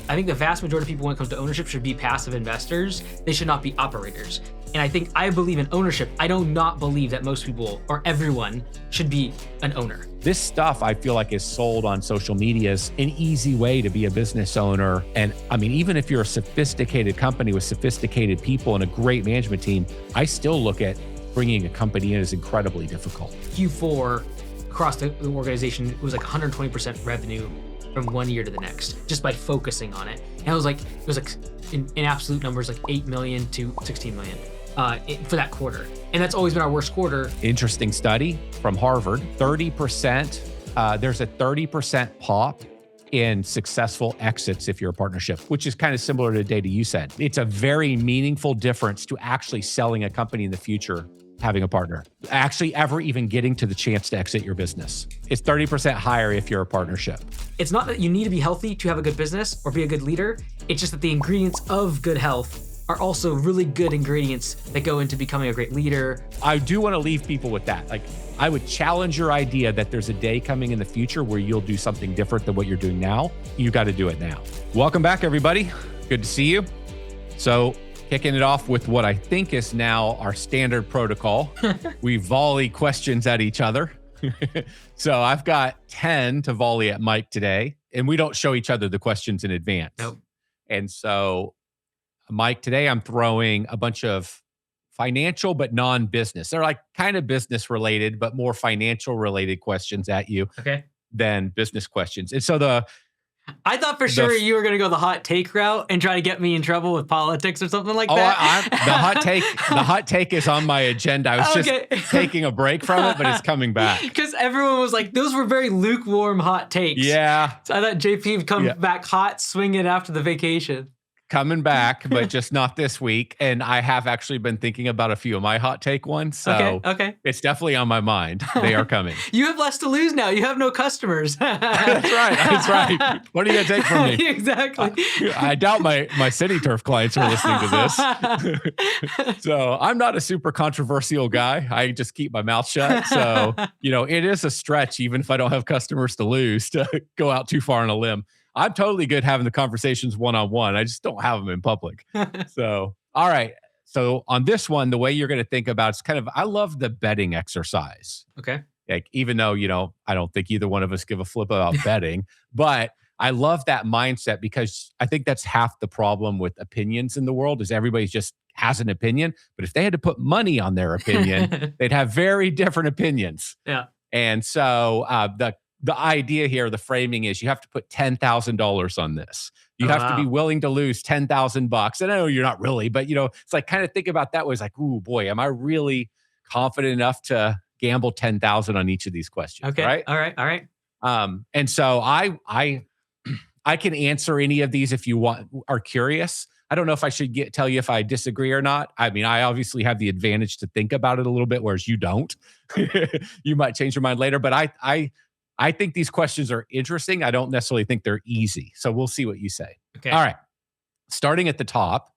I think the vast majority of people when it comes to ownership should be passive investors. They should not be operators. And I believe in ownership. I do not believe that most people or everyone should be an owner. This stuff I feel like is sold on social media as an easy way to be a business owner. And I mean, even if you're a sophisticated company with sophisticated people and a great management team, I still look at bringing a company in as incredibly difficult. Q4 across the organization, it was like 120% revenue from one year to the next, just by focusing on it. And it was like in absolute numbers, like 8 million to 16 million for that quarter. And that's always been our worst quarter. Interesting study from Harvard, 30%, there's a 30% pop in successful exits if you're a partnership, which is kind of similar to the data you said. It's a very meaningful difference to actually selling a company in the future, having a partner, actually ever even getting to the chance to exit your business. It's 30% higher if you're a partnership. It's not that you need to be healthy to have a good business or be a good leader. It's just that the ingredients of good health are also really good ingredients that go into becoming a great leader. I do want to leave people with that. Like, I would challenge your idea that there's a day coming in the future where you'll do something different than what you're doing now. You got to do it now. Welcome back, everybody. Good to see you. So, kicking it off with what I think is now our standard protocol. We volley questions at each other. So I've got 10 to volley at Mike today, and we don't show each other the questions in advance. Nope. And so, Mike, today I'm throwing a bunch of financial but non-business. They're like kind of business related, but more financial related questions at you than business questions. And so I thought for sure you were going to go the hot take route and try to get me in trouble with politics or something like that. The hot take is on my agenda. I was just taking a break from it, but it's coming back. Because everyone was like, those were very lukewarm hot takes. Yeah. So I thought JP would come back hot, swing it after the vacation. Coming back, but just not this week. And I have actually been thinking about a few of my hot take ones. So it's definitely on my mind. They are coming. You have less to lose now. You have no customers. That's right. What are you going to take from me? Exactly. I doubt my City Turf clients are listening to this. So I'm not a super controversial guy. I just keep my mouth shut. So, it is a stretch, even if I don't have customers to lose, to go out too far on a limb. I'm totally good having the conversations one-on-one. I just don't have them in public. So, all right. So on this one, the way you're going to think about it's kind of, I love the betting exercise. Okay. Like, even though, I don't think either one of us give a flip about betting, but I love that mindset because I think that's half the problem with opinions in the world is everybody just has an opinion. But if they had to put money on their opinion, they'd have very different opinions. Yeah. And so the idea here, the framing is you have to put $10,000 on this. You have to be willing to lose $10,000. And I know you're not really, but it's like kind of think about that way. It's like, ooh, boy, am I really confident enough to gamble 10,000 on each of these questions? Okay. Right. All right. And so I can answer any of these if you are curious. I don't know if I should tell you if I disagree or not. I mean, I obviously have the advantage to think about it a little bit, whereas you don't. You might change your mind later, but I think these questions are interesting. I don't necessarily think they're easy. So we'll see what you say. Okay. All right. Starting at the top,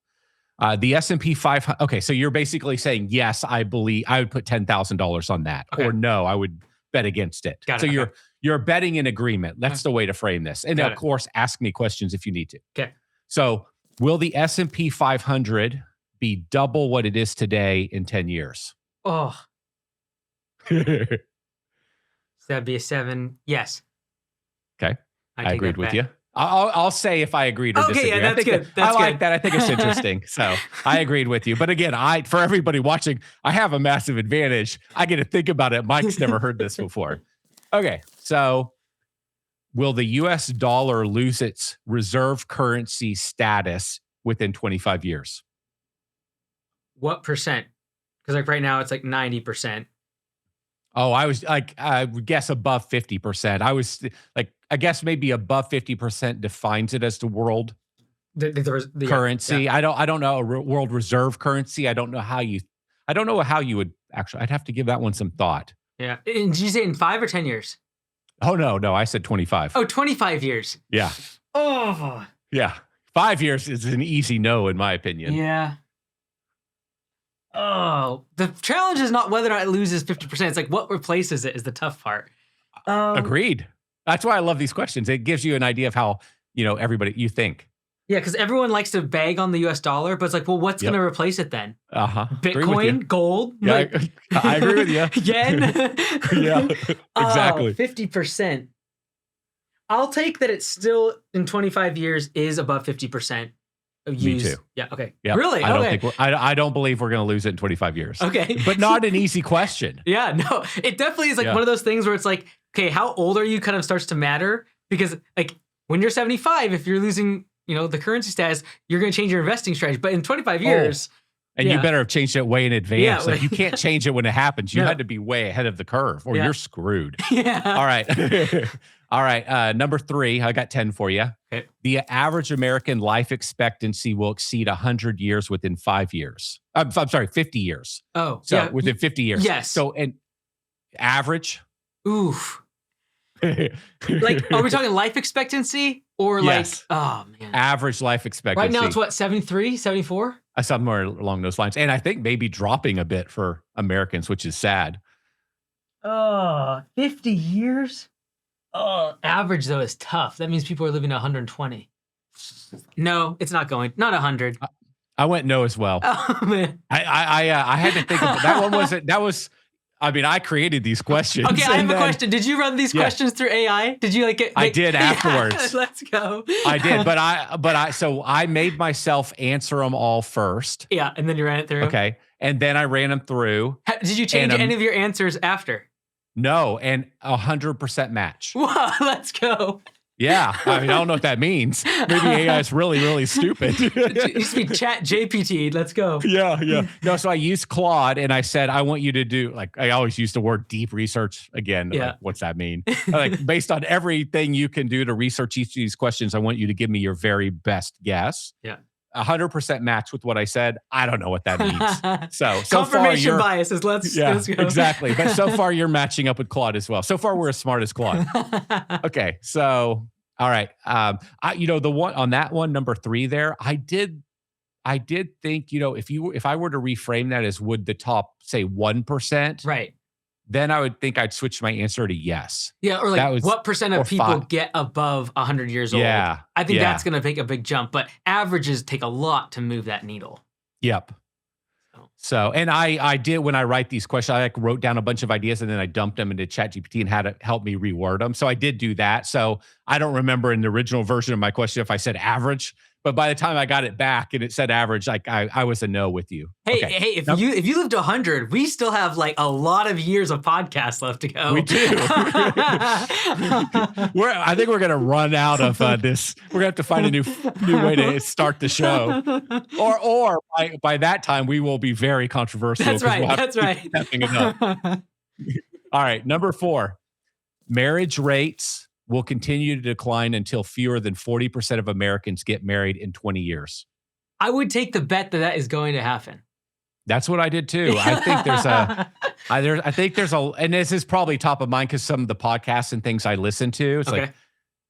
the S&P 500. Okay. So you're basically saying, yes, I believe I would put $10,000 on that. Okay. Or no, I would bet against it. Got it. So you're betting in agreement. That's the way to frame this. And of course, ask me questions if you need to. Okay. So will the S&P 500 be double what it is today in 10 years? Oh. That'd be a 7. Yes. Okay. I agreed with you. I'll say if I agreed or disagree. Yeah, that's good. I like that. I think it's interesting. So I agreed with you. But again, for everybody watching, I have a massive advantage. I get to think about it. Mike's never heard this before. Okay. So will the US dollar lose its reserve currency status within 25 years? What percent? Because like right now it's like 90%. Oh, I was like, I would guess above 50%. I was like, I guess maybe above 50% defines it as the world currency. Yeah. I don't know a world reserve currency. I don't know how you would actually, I'd have to give that one some thought. Yeah. And did you say in 5 or 10 years? Oh, no, I said 25. Oh, 25 years. Yeah. Oh. Yeah. 5 years is an easy no, in my opinion. Yeah. Oh, the challenge is not whether or not it loses 50%. It's like what replaces it is the tough part. Agreed. That's why I love these questions. It gives you an idea of how, everybody you think. Yeah, because everyone likes to bag on the US dollar, but it's like, well, what's going to replace it then? Bitcoin, gold? Yeah, like, I agree with you. Yen? Yeah, exactly. 50%. I'll take that it's still, in 25 years, is above 50% of use. Me too. Yeah, okay. Yep. Really? I don't believe we're going to lose it in 25 years. Okay. But not an easy question. Yeah, no. It definitely is like one of those things where it's like, okay, how old are you kind of starts to matter? Because like when you're 75, if you're losing, the currency status, you're going to change your investing strategy. But in 25 years... And you better have changed it way in advance. Yeah, like you can't change it when it happens. You had to be way ahead of the curve or you're screwed. Yeah. All right. All right. Number 3, I got 10 for you. Okay. The average American life expectancy will exceed 100 years within 5 years. I'm sorry, 50 years. Oh, so within 50 years. Yes. So, and average? Oof. Like, are we talking life expectancy or like, oh man. Average life expectancy. Right now it's what, 73, 74? Somewhere along those lines. And I think maybe dropping a bit for Americans, which is sad. 50 years? Average though is tough. That means people are living to 120. No, it's not going. Not 100. I went no as well. Oh man. I had to think of that one. I created these questions. Okay, I have a question. Did you run these questions through AI? Did you like it? I did afterwards. Yeah, let's go. I did, so I made myself answer them all first. Yeah, and then you ran it through. Okay, and then I ran them through. Did you change any of your answers after? No, and 100% match. Wow, let's go. Yeah, I don't know what that means. Maybe AI is really, really stupid. It used to be Chat GPT. Let's go. Yeah. No, so I used Claude and I said, I want you to do, like, I always use the word deep research again. Yeah. Like, what's that mean? Like, based on everything you can do to research each of these questions, I want you to give me your very best guess. Yeah. 100% match with what I said. I don't know what that means. So confirmation far biases. Let's go. Exactly. But so far you're matching up with Claude as well. So far we're as smart as Claude. Okay. So, all right. The one on that one, number 3 there, I did think, if I were to reframe that as would the top say 1%, right, then I would think I'd switch my answer to yes. Yeah, or like what percent of people get above 100 years old? Yeah. I think that's going to make a big jump, but averages take a lot to move that needle. Yep. So, and I did, when I write these questions, I wrote down a bunch of ideas and then I dumped them into ChatGPT and had it help me reword them. So I did do that. So I don't remember in the original version of my question if I said average, but by the time I got it back and it said average, like I was a no with you. Hey, if you lived to 100, we still have like a lot of years of podcasts left to go. We do. I think we're gonna run out of this. We're gonna have to find a new way to start the show, or by that time we will be very controversial. That's right. That's right. All right, number 4, marriage rates will continue to decline until fewer than 40% of Americans get married in 20 years. I would take the bet that is going to happen. That's what I did too. I think there's a, and this is probably top of mind because some of the podcasts and things I listen to, it's like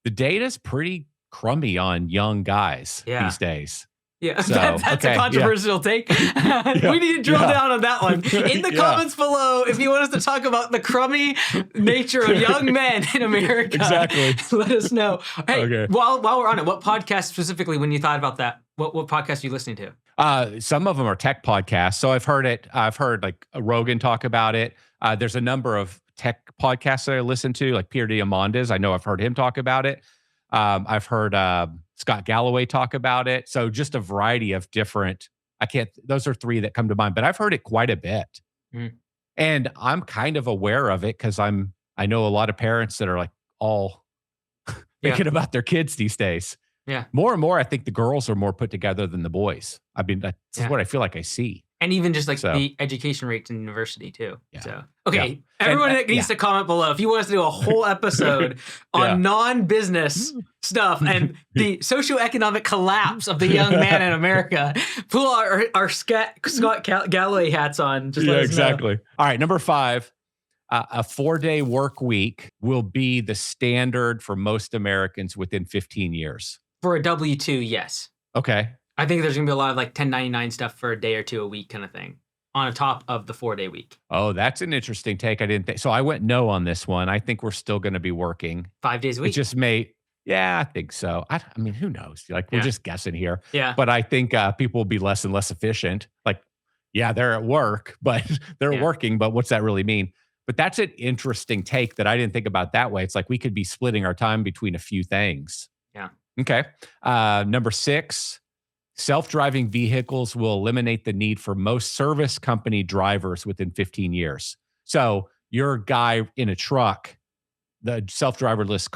the data's pretty crummy on young guys these days. Yeah, so, that's a controversial take. We need to drill down on that one. In the comments below, if you want us to talk about the crummy nature of young men in America, exactly, let us know. Hey, while we're on it, what podcast specifically, when you thought about that, what podcast are you listening to? Some of them are tech podcasts. So I've heard like Rogan talk about it. There's a number of tech podcasts that I listen to, like Peter Diamandis. I know I've heard him talk about it. I've heard Scott Galloway talk about it. So just a variety of different, those are 3 that come to mind, but I've heard it quite a bit. And I'm kind of aware of it because I know a lot of parents that are like all thinking about their kids these days. Yeah. More and more, I think the girls are more put together than the boys. I mean, that's what I feel like I see. And even just like the education rates in university too. Yeah. So, okay. Everyone needs to comment below if you want us to do a whole episode on non-business stuff and the socioeconomic collapse of the young man in America. Pull our Scott Galloway hats on. Just let us know. All right. Number 5, a 4-day work week will be the standard for most Americans within 15 years. For a W-2, yes. Okay. I think there's going to be a lot of like 1099 stuff for a day or 2 a week kind of thing on top of the 4-day week. Oh, that's an interesting take. I didn't think so. I went no on this one. I think we're still going to be working 5 days a week. It just may, Yeah, I think so. I mean, who knows? Like, we're Yeah. just guessing here. Yeah. But I think people will be less and less efficient. Like, yeah, they're at work, but they're Yeah. working. But what's that really mean? But that's an interesting take that I didn't think about that way. It's like we could be splitting our time between a few things. Yeah. Okay. Number 6, self-driving vehicles will eliminate the need for most service company drivers within 15 years. So your guy in a truck, the self-driverless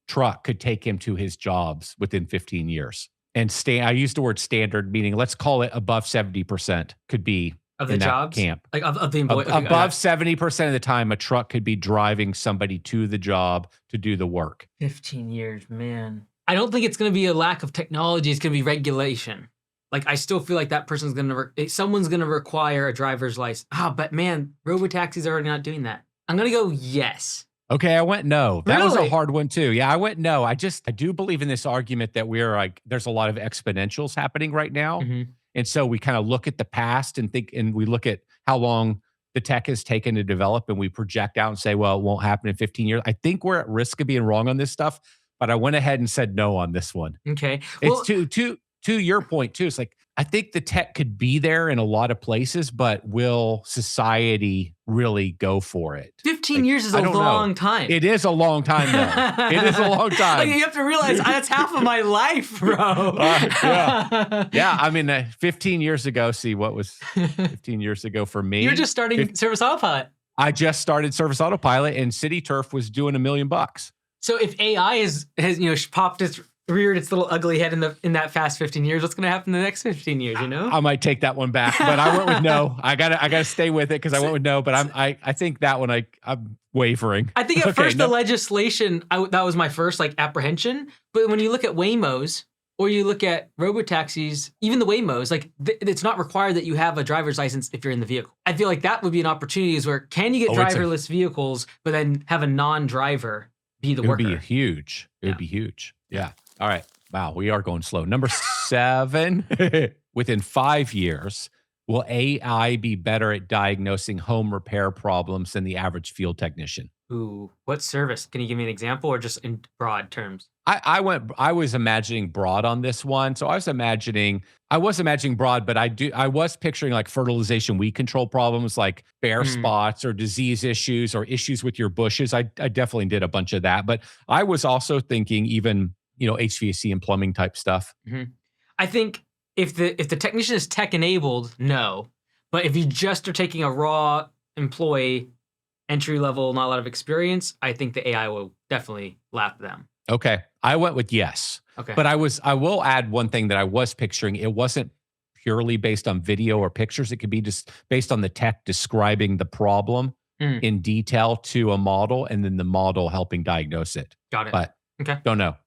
truck could take him to his jobs within 15 years. And I use the word standard, meaning let's call it above 70% could be Of the in that jobs? camp. Like of the employee. Okay, Above 70% of the time, a truck could be driving somebody to the job to do the work. 15 years, man. I don't think it's going to be a lack of technology. It's going to be regulation. Like, I still feel like that person's going to, someone's going to require a driver's license. But man, robotaxis are already not doing that. I'm going to go yes. Okay, I went no. That was a Really? hard one too. Yeah, I went no. I do believe in this argument that we're like, there's a lot of exponentials happening right now. Mhm. And so we kind of look at the past and think, and we look at how long the tech has taken to develop, and we project out and say, well, it won't happen in 15 years. I think we're at risk of being wrong on this stuff, but I went ahead and said no on this one. Okay. Well, It's to your point too. It's like, I think the tech could be there in a lot of places, but will society really go for it? 15 Like, years is I a don't know. long time. It is a long time, though. It is a long time. Like, you have to realize that's half of my life, bro. Yeah. Yeah. I mean, 15 years ago, see what was 15 years ago for me? You're just starting Service Autopilot. I just started Service Autopilot, and City Turf was doing $1 million. So if AI has reared its little ugly head in that fast 15 years, what's going to happen in the next 15 years, you know? I might take that one back, but I went with no. I gotta stay with it because I went with no. But I think that one I'm wavering. I think at first the legislation, that was my first like apprehension. But when you look at Waymos or you look at robotaxis, even the Waymos, like it's not required that you have a driver's license if you're in the vehicle. I feel like that would be an opportunity is where can you get driverless vehicles, but then have a non-driver be the worker? It would be huge. It would be huge. Yeah. All right. Wow. We are going slow. Number 7, within 5 years, will AI be better at diagnosing home repair problems than the average field technician? Ooh, what service? Can you give me an example or just in broad terms? I was imagining broad on this one. So I was imagining broad, but I was picturing like fertilization weed control problems like bare spots or disease issues or issues with your bushes. I definitely did a bunch of that, but I was also thinking even, HVAC and plumbing type stuff. Mm-hmm. I think if the technician is tech enabled, no. But if you just are taking a raw employee, entry level, not a lot of experience, I think the AI will definitely lap them. Okay. I went with yes. Okay. But I will add one thing that I was picturing. It wasn't purely based on video or pictures. It could be just based on the tech describing the problem in detail to a model and then the model helping diagnose it. Got it. But don't know.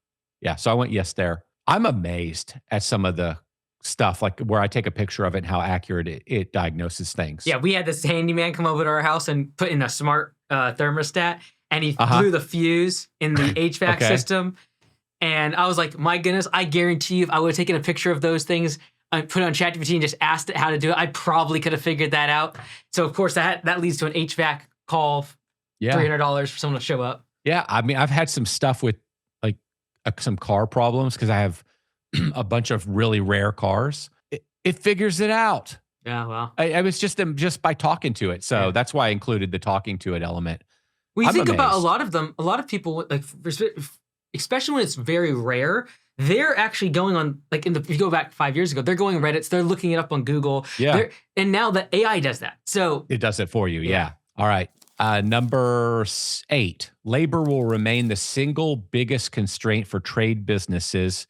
Yeah. So I went yes there. I'm amazed at some of the stuff like where I take a picture of it and how accurate it diagnoses things. Yeah. We had this handyman come over to our house and put in a smart thermostat, and he blew the fuse in the HVAC system. And I was like, my goodness, I guarantee you if I would have taken a picture of those things and put it on ChatGPT and just asked it how to do it, I probably could have figured that out. So of course that leads to an HVAC call, $300 for someone to show up. Yeah. I mean, I've had some stuff with like some car problems because I have a bunch of really rare cars. It figures it out. Yeah, well. I was just by talking to it. So that's why I included the talking to it element. We think about a lot of them. A lot of people, like, especially when it's very rare, they're actually going on, like, if you go back 5 years ago, they're going Reddits, they're looking it up on Google. Yeah. And now the AI does that. So it does it for you. Yeah. All right. Number 8, labor will remain the single biggest constraint for trade businesses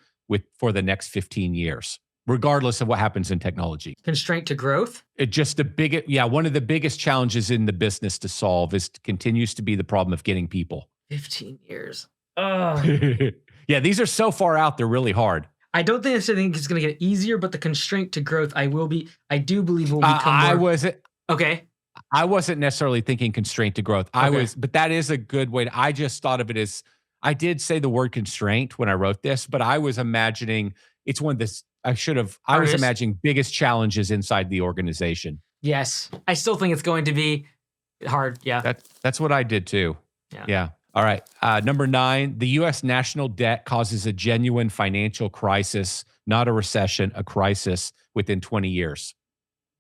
for the next 15 years, regardless of what happens in technology. Constraint to growth? One of the biggest challenges in the business to solve continues to be the problem of getting people. 15 years. Oh. Yeah, these are so far out, they're really hard. I don't think it's going to get easier, but the constraint to growth, I do believe will become more. Okay. I wasn't necessarily thinking constraint to growth. But that is a good way. I just thought of it as, I did say the word constraint when I wrote this, but I was imagining it's one of this. I was imagining biggest challenges inside the organization. Yes. I still think it's going to be hard. Yeah. That's what I did too. Yeah. Yeah. All right. Number 9, the U.S. national debt causes a genuine financial crisis, not a recession, a crisis within 20 years.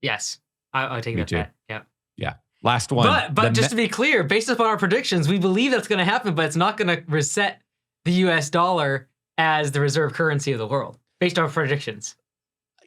Yes, I'll take Me that too. bet. Yeah. Yeah. Last one. But just to be clear, based upon our predictions, we believe that's going to happen, but it's not going to reset the U.S. dollar as the reserve currency of the world, based on our predictions.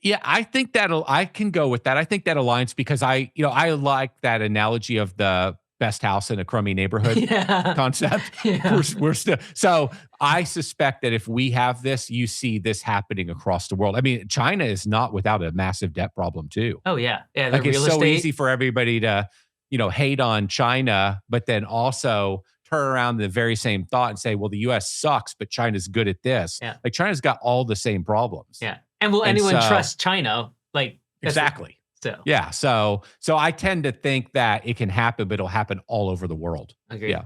Yeah, I think I can go with that. I think that aligns because I like that analogy of the best house in a crummy neighborhood Yeah. concept. Yeah. We're still, so I suspect that if we have this, you see this happening across the world. I mean, China is not without a massive debt problem too. Oh yeah. Yeah. The Like it's real so estate. easy for everybody to, hate on China, but then also turn around the very same thought and say, well, the US sucks, but China's good at this. Yeah. Like China's got all the same problems. Yeah. And will anyone trust China? Like exactly. So yeah. So I tend to think that it can happen, but it'll happen all over the world. Agreed. Yeah.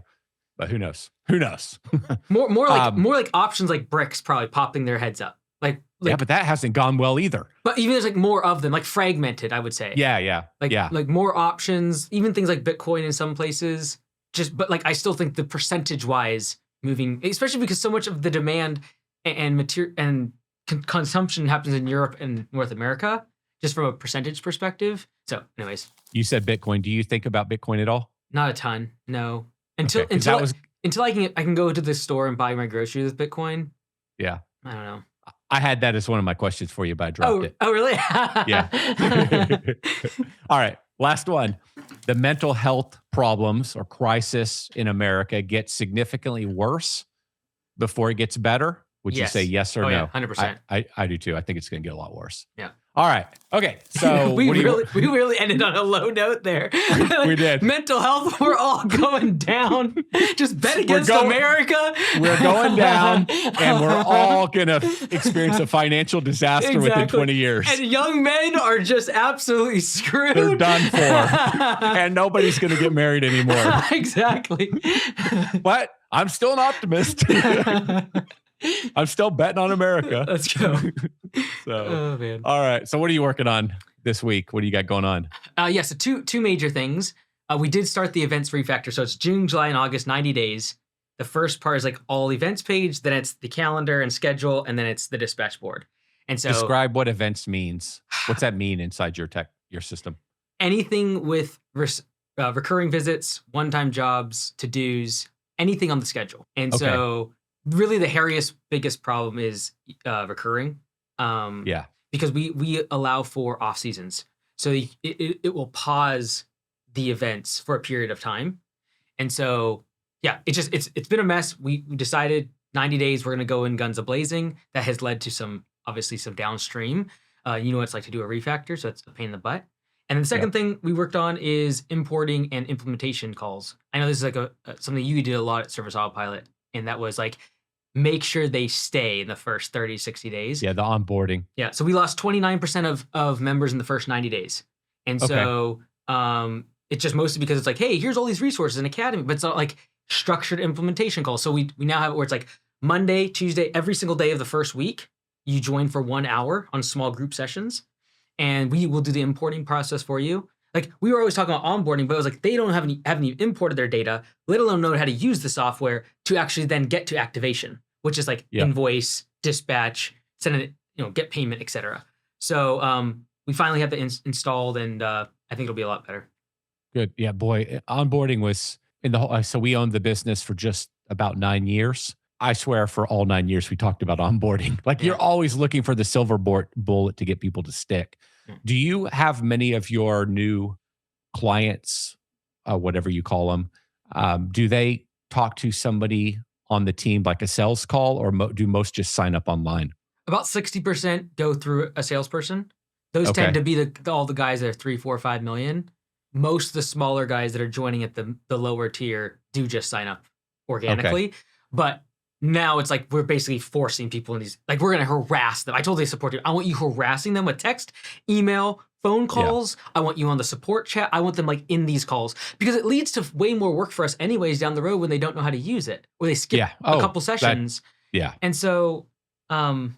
But who knows? Who knows? more like options like BRICS probably popping their heads up. Like yeah, but that hasn't gone well either. But even there's like more of them, like fragmented, I would say. Yeah. Like more options, even things like Bitcoin in some places. But like I still think the percentage wise moving, especially because so much of the demand and material and consumption happens in Europe and North America, just from a percentage perspective. So, anyways, you said Bitcoin. Do you think about Bitcoin at all? Not a ton, no. Until I can go to the store and buy my groceries with Bitcoin. Yeah, I don't know. I had that as one of my questions for you, but I dropped it. Oh, really? Yeah. All right. Last one. The mental health problems or crisis in America gets significantly worse before it gets better. Would you say yes or no? Yeah, 100%. I do too. I think it's going to get a lot worse. Yeah. All right. Okay. So we really ended on a low note there. Like, we did. Mental health, we're all going down. Just bet against America. We're going down, and we're all going to experience a financial disaster within 20 years. And young men are just absolutely screwed. They're done for. And nobody's going to get married anymore. Exactly. But I'm still an optimist. I'm still betting on America. Let's go. Oh man. All right. So what are you working on this week? What do you got going on? So two major things. We did start the events refactor. So it's June, July, and August, 90 days. The first part is like all events page, then it's the calendar and schedule, and then it's the dispatch board. And so describe what events means. What's that mean inside your system? Anything with recurring visits, one-time jobs, to-dos, anything on the schedule. And so really the biggest problem is recurring. Because we allow for off seasons. So it will pause the events for a period of time. And so, it's been a mess. We decided 90 days, we're going to go in guns a-blazing. That has led to some downstream. You know what it's like to do a refactor, so it's a pain in the butt. And then the second thing we worked on is importing and implementation calls. I know this is like something you did a lot at Service Autopilot, and that was like, make sure they stay in the first 30, 60 days. Yeah, the onboarding. Yeah, so we lost 29% of members in the first 90 days. And so it's just mostly because it's like, hey, here's all these resources in Academy, but it's not like structured implementation calls. So we now have it where it's like Monday, Tuesday, every single day of the first week, you join for 1 hour on small group sessions, and we will do the importing process for you. Like we were always talking about onboarding, but it was like they haven't even imported their data, let alone know how to use the software to actually then get to activation, which is like invoice, dispatch, send it, get payment, etc. So we finally have it installed, and I think it'll be a lot better. Good. Yeah, boy, onboarding was in the whole. So we owned the business for just about 9 years. I swear, for all 9 years, we talked about onboarding. Like you're always looking for the silver bullet to get people to stick. Do you have many of your new clients, whatever you call them, do they talk to somebody on the team, like a sales call, or do most just sign up online? About 60% go through a salesperson. Those tend to be all the guys that are 3, 4, 5 million. Most of the smaller guys that are joining at the lower tier do just sign up organically. But now it's like we're basically forcing people in these, like we're going to harass them. I totally support you. I want you harassing them with text, email, phone calls. I want you on the support chat. I want them like in these calls, because it leads to way more work for us anyways down the road when they don't know how to use it, or they skip a couple sessions. And so, fun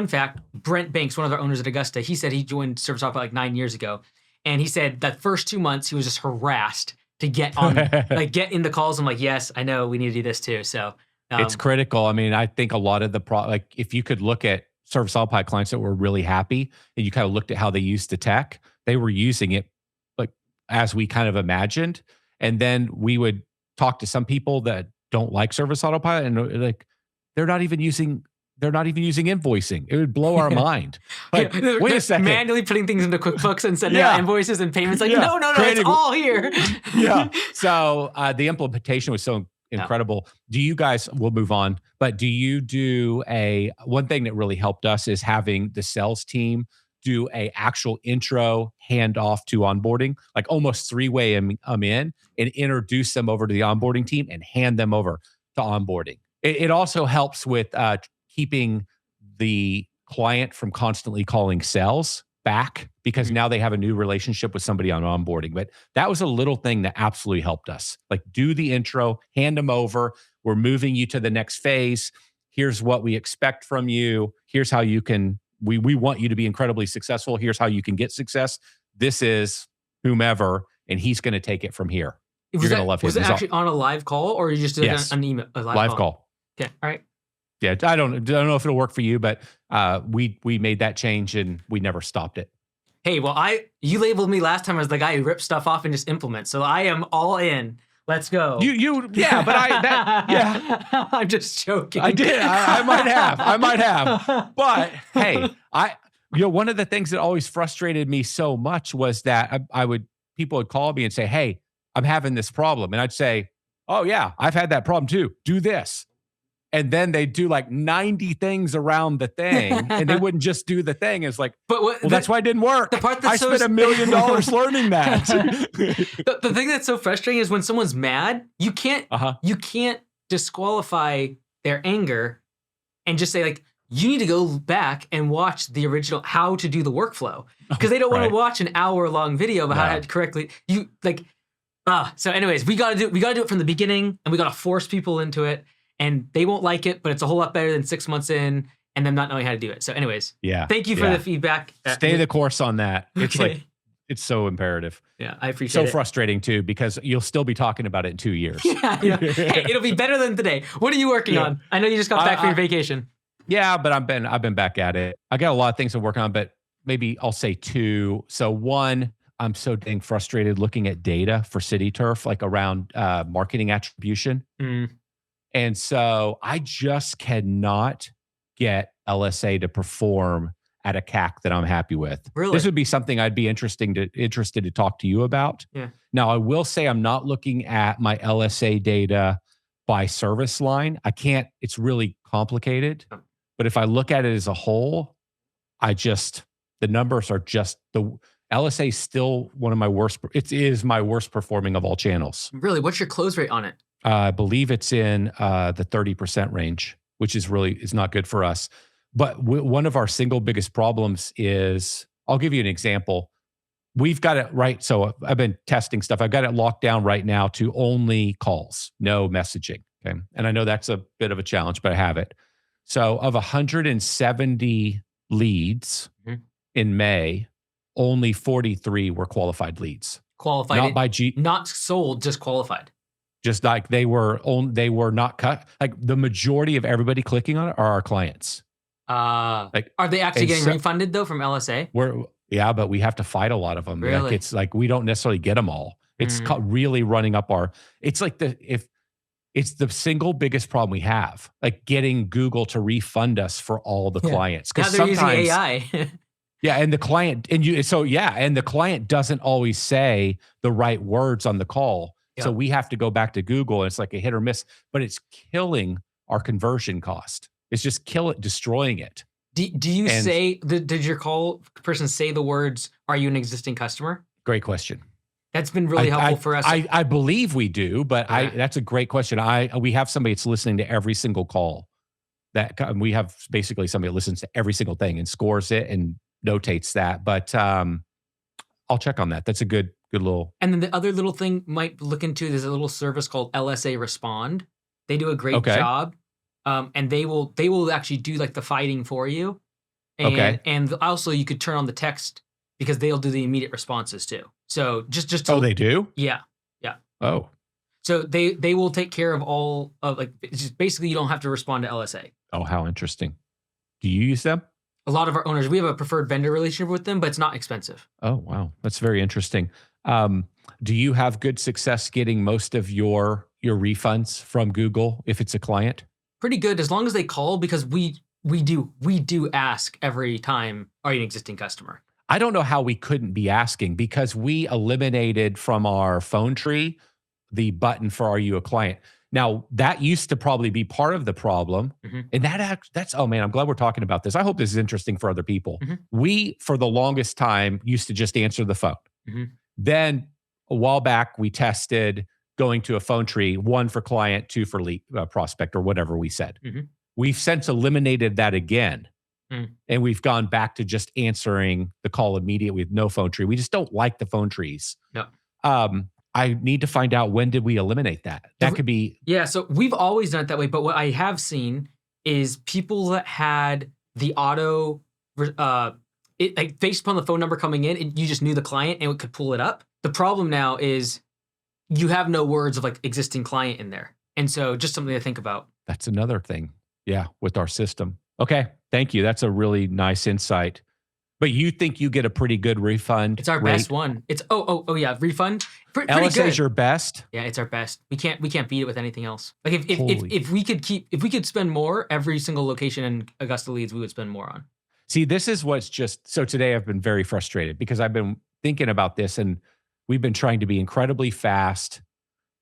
fact, Brent Banks, one of our owners at Augusta, he said he joined Service Off like 9 years ago. And he said that first 2 months he was just harassed to get on, like get in the calls. I'm like, yes, I know we need to do this too. So it's critical. I mean, I think a lot of the like if you could look at Service Autopilot clients that were really happy and you kind of looked at how they used the tech, they were using it like as we kind of imagined. And then we would talk to some people that don't like Service Autopilot and like they're not even using invoicing. It would blow our mind. Like, wait a second. Manually putting things into QuickBooks and sending out invoices and payments. Like, no, it's all here. So the implementation was so incredible. Do you guys, we'll move on, but do you do one thing that really helped us is having the sales team do a actual intro handoff to onboarding, like almost three-way them in and introduce them over to the onboarding team and hand them over to onboarding. It also helps with keeping the client from constantly calling sales back because now they have a new relationship with somebody on onboarding. But that was a little thing that absolutely helped us. Like do the intro, hand them over. We're moving you to the next phase. Here's what we expect from you. Here's how you can, we want you to be incredibly successful. Here's how you can get success. This is whomever, and he's going to take it from here. You're going to love him. Was it actually on a live call or you just did an email? A live call. Okay. All right. Yeah, I don't know if it'll work for you, but we made that change and we never stopped it. Hey, well, you labeled me last time as the guy who rips stuff off and just implements, so I am all in. Let's go. I'm just joking. I did. I might have. But hey, one of the things that always frustrated me so much was that people would call me and say, "Hey, I'm having this problem," and I'd say, "Oh yeah, I've had that problem too. Do this." And then they do like 90 things around the thing, and they wouldn't just do the thing. It's like, that's why it didn't work. The part I spent $1 million learning that. The thing that's so frustrating is when someone's mad, you can't disqualify their anger and just say like, you need to go back and watch the original how to do the workflow because they don't want to watch an hour-long video about how to correctly So, anyways, we gotta do it from the beginning, and we gotta force people into it. And they won't like it, but it's a whole lot better than 6 months in and them not knowing how to do it. So anyways, thank you for the feedback. Stay the course on that. It's it's so imperative. Yeah, I appreciate it. So frustrating too, because you'll still be talking about it in 2 years. Hey, it'll be better than today. What are you working on? I know you just got back from your vacation. Yeah, but I've been back at it. I got a lot of things I'm working on, but maybe I'll say 2. So 1, I'm so dang frustrated looking at data for CityTurf, like around marketing attribution. And so I just cannot get LSA to perform at a CAC that I'm happy with. Really? This would be something I'd be interested to talk to you about. Yeah. Now, I will say I'm not looking at my LSA data by service line. I can't, it's really complicated. But if I look at it as a whole, the numbers are just, the LSA is still one of my worst, it is my worst performing of all channels. Really? What's your close rate on it? I believe it's in the 30% range, which is not good for us. But one of our single biggest problems is, I'll give you an example. We've got it right. So I've been testing stuff. I've got it locked down right now to only calls, no messaging. Okay. And I know that's a bit of a challenge, but I have it. So of 170 leads in May, only 43 were qualified leads. Qualified, not by not sold, just qualified. Just like they were not cut. Like the majority of everybody clicking on it are our clients. Are they actually getting refunded though from LSA? But we have to fight a lot of them. Really? Like it's like we don't necessarily get them all. It's really running up it's like it's the single biggest problem we have, like getting Google to refund us for all the clients. Because sometimes using AI. And the client and the client doesn't always say the right words on the call. So we have to go back to Google, and it's like a hit or miss, but it's killing our conversion cost. It's just destroying it. Do you did your call person say the words, "Are you an existing customer"? Great question. That's been really helpful for us. I believe we do, but that's a great question. We have somebody that's listening to every single call. We have basically somebody that listens to every single thing and scores it and notates that. But I'll check on that. That's a good little. And then the other little thing might look into, there's a little service called LSA Respond. They do a great job. And they will actually do like the fighting for you. And, and also you could turn on the text because they'll do the immediate responses too. So just they do? Yeah. Oh, So they will take care of all of like, it's just basically you don't have to respond to LSA. oh, how interesting. Do you use them? A lot of our owners, we have a preferred vendor relationship with them, but it's not expensive. Oh, wow. That's very interesting. Do you have good success getting most of your refunds from Google if it's a client? Pretty good as long as they call, because we do ask every time, are you an existing customer? I don't know how we couldn't be asking, because we eliminated from our phone tree the button for "Are you a client?" Now, that used to probably be part of the problem. Mhm. And that's, oh man, I'm glad we're talking about this. I hope this is interesting for other people. Mhm. We, for the longest time, used to just answer the phone. Mhm. Then a while back, we tested going to a phone tree, one for client, two for lead, prospect, or whatever we said. Mhm. We've since eliminated that again. Mm. And we've gone back to just answering the call immediately with no phone tree. We just don't like the phone trees. No. I need to find out, when did we eliminate that? That could be, Yeah, so we've always done it that way, but what I have seen is people that had the auto, it like based upon the phone number coming in, you just knew the client and it could pull it up. The problem now is you have no words of like existing client in there. And so just something to think about. that's another thing. Yeah, with our system. Okay, thank you. That's a really nice insight. But you think you get a pretty good refund? It's our rate? best one. It's oh yeah, refund. Pretty LSA good. is your best? Yeah, it's our best. We can't beat it with anything else. Like Holy. if we could spend more, every single location in Augusta leads we would spend more on. See, this is what's just, so today I've been very frustrated because I've been thinking about this, and we've been trying to be incredibly fast.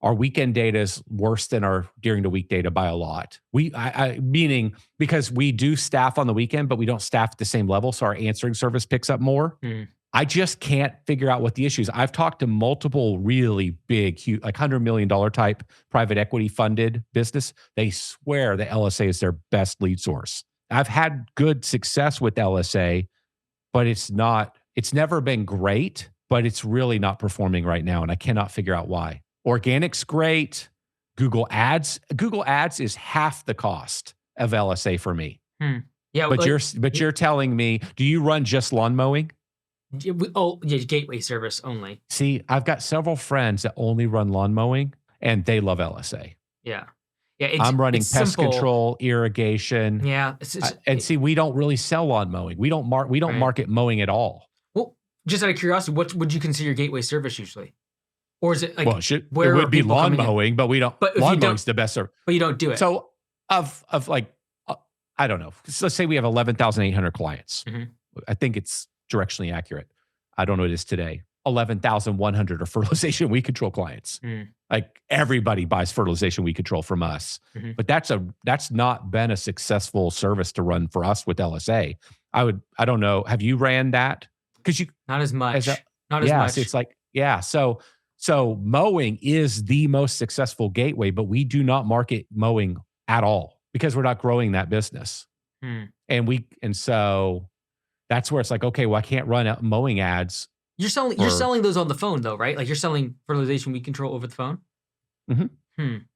Our weekend data is worse than our during the week data by a lot. Meaning, because we do staff on the weekend, but we don't staff at the same level, so our answering service picks up more. Mm. I just can't figure out what the issue is. I've talked to multiple really big, huge, like $100 million type private equity funded business. They swear the LSA is their best lead source. I've had good success with LSA, but it's never been great, but it's really not performing right now. And I cannot figure out why. Organic's great. Google Ads is half the cost of LSA for me. Yeah, But you're telling me, do you run just lawn mowing? yeah, gateway service only. See, I've got several friends that only run lawn mowing, and they love LSA. Yeah, yeah. I'm running it's pest simple. control, irrigation. Yeah, And see, we don't really sell lawn mowing. We don't Right. market mowing at all. well, just out of curiosity, what would you consider your gateway service usually? Or is it like Well, it where would are be people lawn coming in? mowing, but we don't. But if Lawn you don't- mowing's the best service. But you don't do it. So of like, I don't know. So let's say we have 11,800 clients. Mhm. I think it's directionally accurate. I don't know what it is today. 11,100 are fertilization weed control clients. Mm. Like, everybody buys fertilization weed control from us. Mhm. But that's not been a successful service to run for us with LSA. I don't know. Have you ran that? Because you Not as much. Not as yeah, much. so it's like, yeah. So mowing is the most successful gateway, but we do not market mowing at all because we're not growing that business. Hmm. And so that's where it's like, okay, well, I can't run mowing ads. You're selling those on the phone though, right? Like you're selling fertilization weed control over the phone.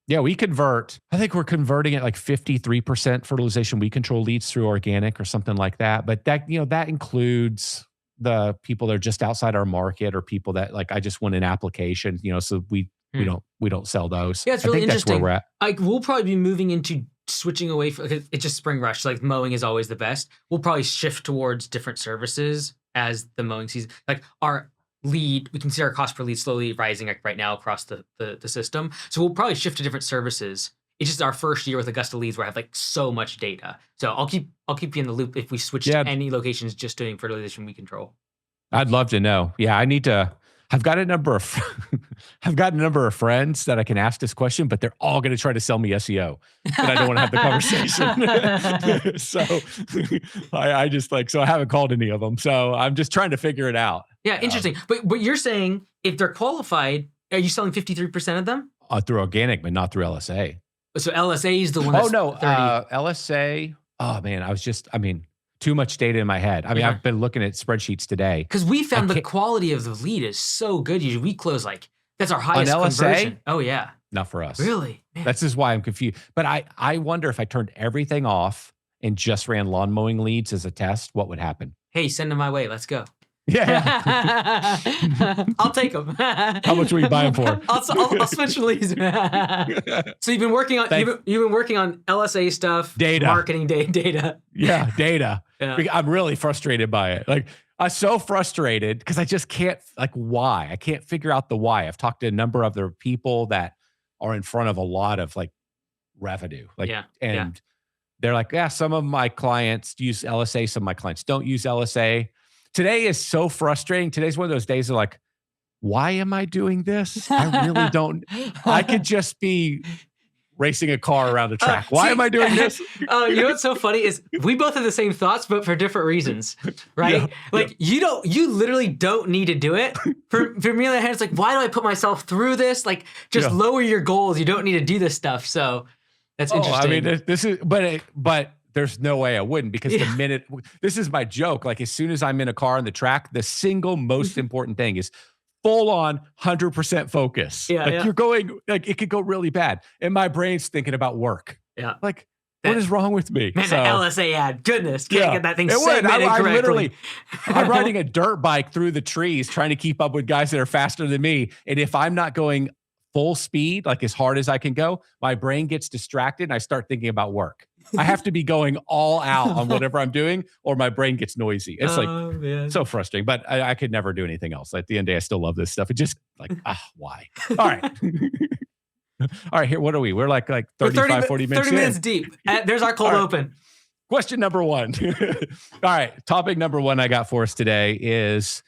Yeah, we convert. I think we're converting at like 53% fertilization weed control leads through organic or something like that. But that includes the people that are just outside our market, or people that like, I just want an application, so we don't sell those. Yeah, it's really I think interesting. That's where we're at. We'll probably be moving into switching away from, it's just spring rush. Like mowing is always the best. We'll probably shift towards different services as the mowing season. Like our lead, we can see our cost per lead slowly rising like right now across the system. So we'll probably shift to different services. It's just our first year with Augusta leads where I have like so much data. So I'll keep you in the loop if we switch to any locations just doing fertilization weed control. I'd love to know. Yeah, I need to. I've got a number of friends that I can ask this question, but they're all going to try to sell me SEO, and I don't want to have the conversation. So I just so I haven't called any of them. So I'm just trying to figure it out. Yeah, interesting. But you're saying if they're qualified, are you selling 53% of them? Through organic, but not through LSA. So LSA is the one that's 30. LSA. Oh man, too much data in my head. I've been looking at spreadsheets today. Because we found the quality of the lead is so good. Usually we close that's our highest on LSA? conversion. Oh yeah. Not for us. Really? Man. That's just why I'm confused. But I wonder if I turned everything off and just ran lawn mowing leads as a test, what would happen? Hey, send them my way. Let's go. Yeah. I'll take them. How much were you buying for? I'll switch leads. So you've been working on you've been working on LSA stuff, data, marketing data. Yeah, data. Yeah. I'm really frustrated by it. Like I'm so frustrated because I just can't why. I can't figure out the why. I've talked to a number of other people that are in front of a lot of like revenue. They're like, yeah, some of my clients use LSA, some of my clients don't use LSA. Today is so frustrating. Today's one of those days of like, why am I doing this? I really don't. I could just be racing a car around the track. Why am I doing this? You know what's so funny is we both have the same thoughts, but for different reasons, right? You literally don't need to do it. For me on the hand, it's like, why do I put myself through this? Like, just lower your goals. You don't need to do this stuff. So that's interesting. I mean, this is, but there's no way I wouldn't because the minute, this is my joke. Like as soon as I'm in a car on the track, the single most important thing is full on 100% focus. You're going, like it could go really bad. And my brain's thinking about work. Yeah. Like, what is wrong with me? Man, that LSA ad, goodness, can't get that thing segmented correctly. I'm riding a dirt bike through the trees trying to keep up with guys that are faster than me. And if I'm not going full speed, like as hard as I can go, my brain gets distracted and I start thinking about work. I have to be going all out on whatever I'm doing or my brain gets noisy. It's so frustrating, but I could never do anything else. At the end of the day, I still love this stuff. It just like, why? All right. All right, here, what are we? We're like 35, 40 minutes 30 minutes deep. There's our cold open. Question number one. All right, topic number one I got for us today is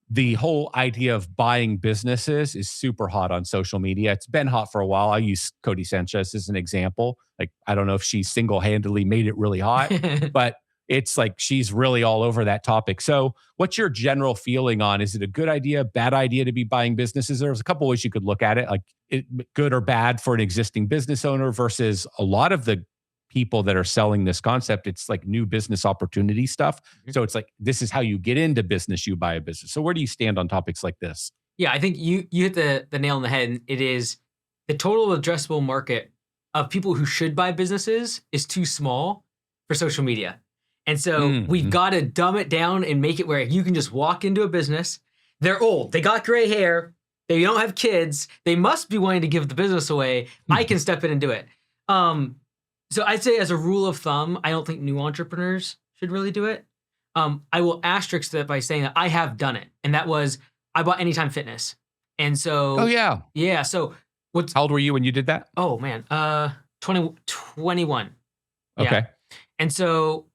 the whole idea of buying businesses is super hot on social media. It's been hot for a while. I use Cody Sanchez as an example. Like, I don't know if she single-handedly made it really hot, but it's like she's really all over that topic. So what's your general feeling on, is it a good idea, bad idea to be buying businesses? There's a couple ways you could look at it, like good or bad for an existing business owner versus a lot of the people that are selling this concept. It's like new business opportunity stuff. So it's like, this is how you get into business, you buy a business. So where do you stand on topics like this? Yeah, I think you hit the nail on the head. It is the total addressable market of people who should buy businesses is too small for social media. And so we've got to dumb it down and make it where you can just walk into a business. They're old. They got gray hair. They don't have kids. They must be wanting to give the business away. I can step in and do it. So I'd say as a rule of thumb, I don't think new entrepreneurs should really do it. I will asterisk that by saying that I have done it. And that was, I bought Anytime Fitness. And so. Oh, yeah. Yeah. So how old were you when you did that? Oh, man. 21. Okay. Yeah. And so,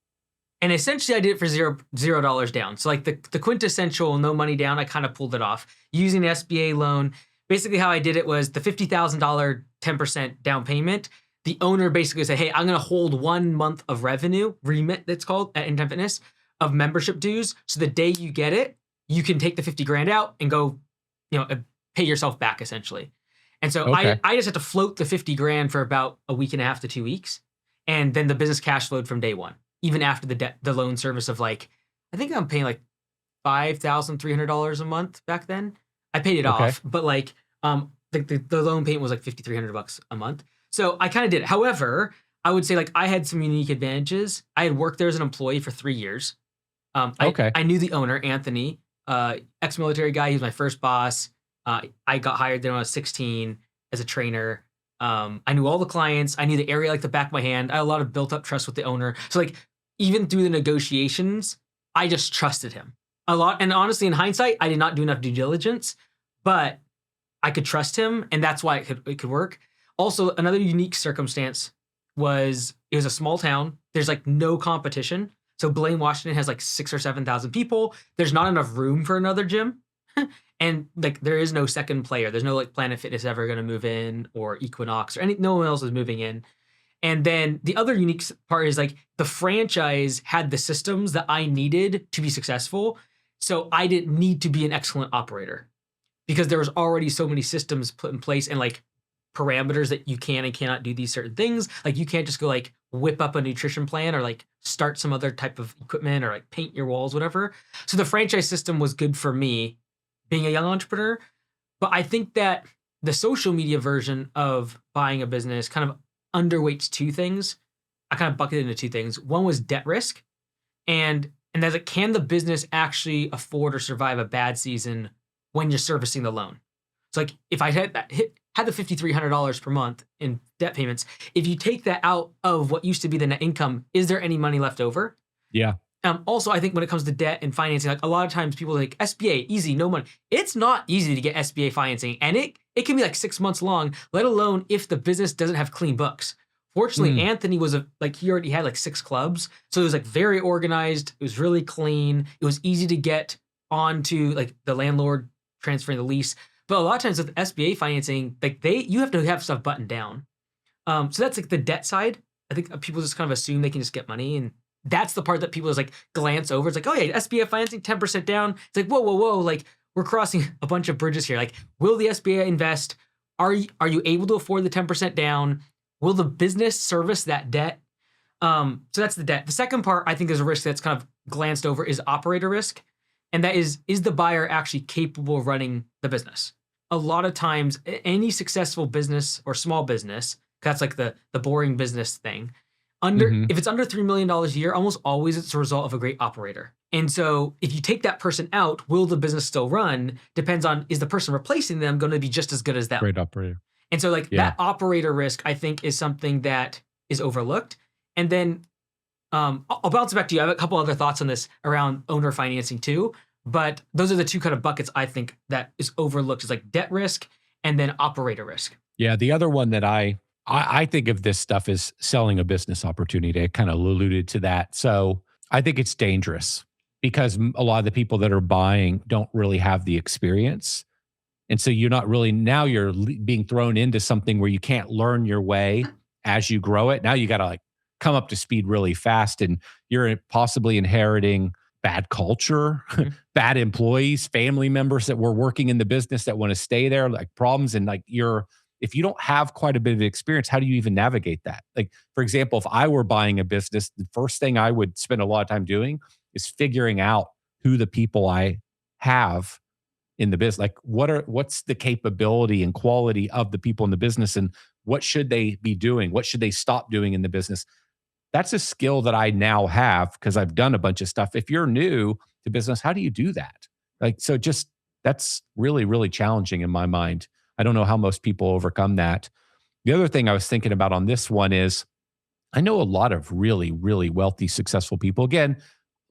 and essentially I did it for $0 down. So like the quintessential no money down, I kind of pulled it off using the SBA loan. Basically how I did it was the $50,000 10% down payment. The owner basically said, hey, I'm going to hold 1 month of revenue, remit that's called at Anytime Fitness, of membership dues. So the day you get it, you can take the 50 grand out and go, pay yourself back essentially. And so I just had to float the 50 grand for about a week and a half to 2 weeks. And then the business cash flowed from day one, even after the loan service of I think I'm paying like $5,300 a month back then. I paid it off, but the loan payment was like $5,300 a month. So I kind of did it. However, I would say I had some unique advantages. I had worked there as an employee for 3 years. I knew the owner, Anthony, ex-military guy. He was my first boss. I got hired there when I was 16 as a trainer. I knew all the clients. I knew the area like the back of my hand. I had a lot of built up trust with the owner. So even through the negotiations, I just trusted him a lot. And honestly, in hindsight, I did not do enough due diligence, but I could trust him, and that's why it could work. Also, another unique circumstance was it was a small town. There's no competition. So Blaine, Washington has 6,000 or 7,000 people. There's not enough room for another gym. And there is no second player. There's no Planet Fitness ever going to move in, or Equinox, or no one else is moving in. And then the other unique part is the franchise had the systems that I needed to be successful. So I didn't need to be an excellent operator because there was already so many systems put in place and parameters that you can and cannot do these certain things. You can't just go whip up a nutrition plan or start some other type of equipment or paint your walls, whatever. So the franchise system was good for me being a young entrepreneur. But I think that the social media version of buying a business kind of underweights two things. I kind of bucketed into two things. One was debt risk. And And that's like, can the business actually afford or survive a bad season when you're servicing the loan? So like if I had the $5,300 per month in debt payments, if you take that out of what used to be the net income, is there any money left over? Yeah. Also, I think when it comes to debt and financing, like a lot of times people are like SBA, easy, no money. It's not easy to get SBA financing, and it can be like 6 months long, let alone if the business doesn't have clean books. Fortunately, Anthony was he already had like 6 clubs, so it was like very organized. It was really clean. It was easy to get onto like the landlord transferring the lease. But a lot of times with SBA financing, like you have to have stuff buttoned down. So that's like the debt side. I think people just kind of assume they can just get money, and that's the part that people just like glance over. It's like, oh yeah, SBA financing 10% down. It's like, whoa, like we're crossing a bunch of bridges here. Like, will the SBA invest? Are you able to afford the 10% down? Will the business service that debt? So that's the debt. The second part I think is a risk that's kind of glanced over is operator risk, and that is the buyer actually capable of running the business? A lot of times, any successful business or small business, that's like the boring business thing. If it's under $3 million a year, almost always it's a result of a great operator. And so if you take that person out, will the business still run? Depends on, is the person replacing them going to be just as good as them? Great operator. And so like that operator risk, I think, is something that is overlooked. And then I'll bounce back to you. I have a couple other thoughts on this around owner financing too. But those are the two kind of buckets I think that is overlooked, is like debt risk and then operator risk. Yeah. The other one that I think of this stuff as selling a business opportunity. I kind of alluded to that. So I think it's dangerous because a lot of the people that are buying don't really have the experience. And so you're not really, now you're being thrown into something where you can't learn your way as you grow it. Now you got to like come up to speed really fast, and you're possibly inheriting bad culture, bad employees, family members that were working in the business that want to stay there, like problems. And like if you don't have quite a bit of experience, how do you even navigate that? Like, for example, if I were buying a business, the first thing I would spend a lot of time doing is figuring out who the people I have in the business, like what's the capability and quality of the people in the business, and what should they be doing? What should they stop doing in the business? That's a skill that I now have because I've done a bunch of stuff. If you're new to business, how do you do that? Like, so just that's really, really challenging in my mind. I don't know how most people overcome that. The other thing I was thinking about on this one is I know a lot of really, really wealthy, successful people. Again,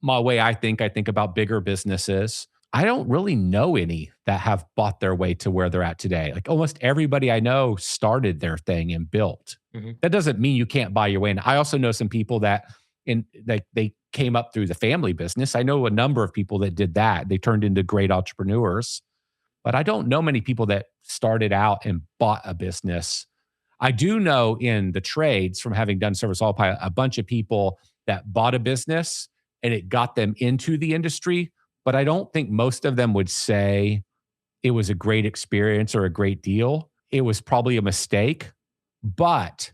my way I think about bigger businesses. I don't really know any that have bought their way to where they're at today. Like almost everybody I know started their thing and built. That doesn't mean you can't buy your way in. I also know some people that they came up through the family business. I know a number of people that did that. They turned into great entrepreneurs. But I don't know many people that started out and bought a business. I do know in the trades from having done Service Autopilot, a bunch of people that bought a business and it got them into the industry. But I don't think most of them would say it was a great experience or a great deal. It was probably a mistake, but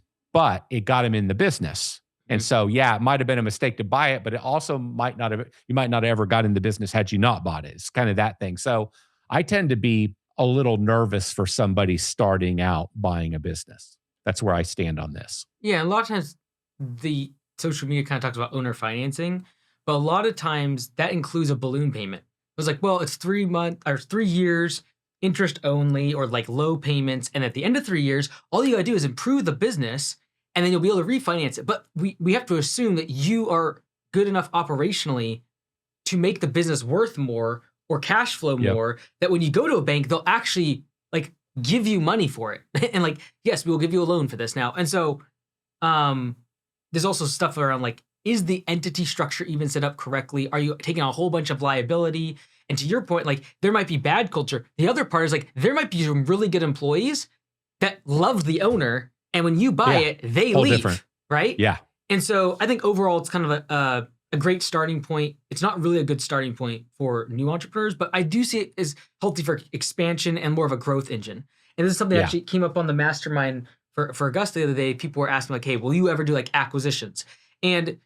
it got him in the business. And so, yeah, it might have been a mistake to buy it, but it also you might not have ever got in the business had you not bought it. It's kind of that thing. So I tend to be a little nervous for somebody starting out buying a business. That's where I stand on this. Yeah, a lot of times the social media kind of talks about owner financing, but a lot of times that includes a balloon payment. It was like, well, it's 3 months or 3 years, interest only, or like low payments. And at the end of 3 years, all you gotta do is improve the business and then you'll be able to refinance it. But we have to assume that you are good enough operationally to make the business worth more or cash flow more, that when you go to a bank, they'll actually like give you money for it. And like, yes, we will give you a loan for this now. And so there's also stuff around like, is the entity structure even set up correctly? Are you taking a whole bunch of liability? And to your point, like there might be bad culture. The other part is like, there might be some really good employees that love the owner. And when you buy it, they leave, different. Right? Yeah. And so I think overall, it's kind of a great starting point. It's not really a good starting point for new entrepreneurs, but I do see it as healthy for expansion and more of a growth engine. And this is something that actually came up on the mastermind for Augusta the other day. People were asking like, hey, will you ever do like acquisitions? And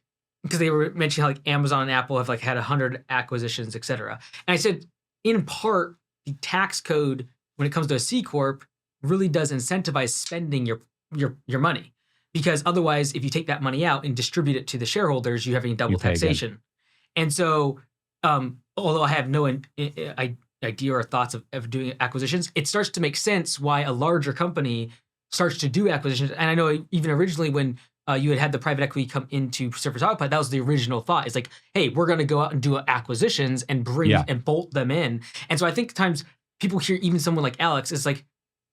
because they were mentioning how like Amazon and Apple have like had 100 acquisitions, et cetera. And I said, in part, the tax code when it comes to a C Corp really does incentivize spending your money. Because otherwise, if you take that money out and distribute it to the shareholders, you're having double taxation. And so, although I have no idea or thoughts of doing acquisitions, it starts to make sense why a larger company starts to do acquisitions. And I know even originally when you had the private equity come into Surface Autopilot, that was the original thought. It's like, hey, we're going to go out and do acquisitions and bring and bolt them in. And so I think times people hear even someone like Alex is like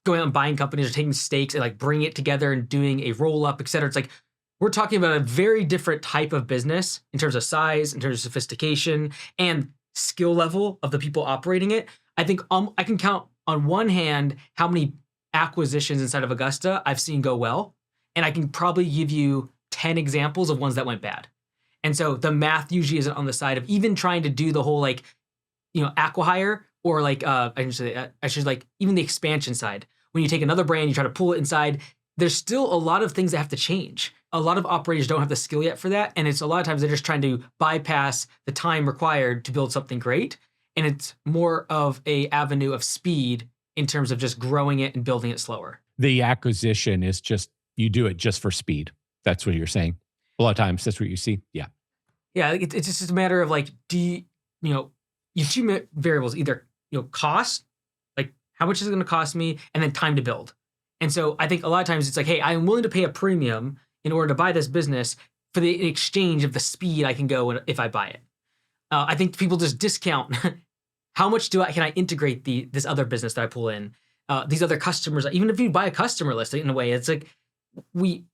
going out and buying companies or taking stakes and like bringing it together and doing a roll up, et cetera. It's like, we're talking about a very different type of business in terms of size, in terms of sophistication, and skill level of the people operating it. I think I can count on one hand how many acquisitions inside of Augusta I've seen go well, and I can probably give you 10 examples of ones that went bad. And so the math usually isn't on the side of even trying to do the whole like, acqui-hire or like I should like even the expansion side. When you take another brand, you try to pull it inside. There's still a lot of things that have to change. A lot of operators don't have the skill yet for that. And it's a lot of times they're just trying to bypass the time required to build something great. And it's more of a avenue of speed in terms of just growing it and building it slower. The acquisition is just, you do it just for speed. That's what you're saying. A lot of times that's what you see. Yeah. Yeah. It's just a matter of like, you have two variables, either, cost, like how much is it going to cost me? And then time to build. And so I think a lot of times it's like, hey, I'm willing to pay a premium in order to buy this business for the exchange of the speed I can go if I buy it. I think people just discount how much can I integrate this other business that I pull in, these other customers. Even if you buy a customer list, in a way, it's like we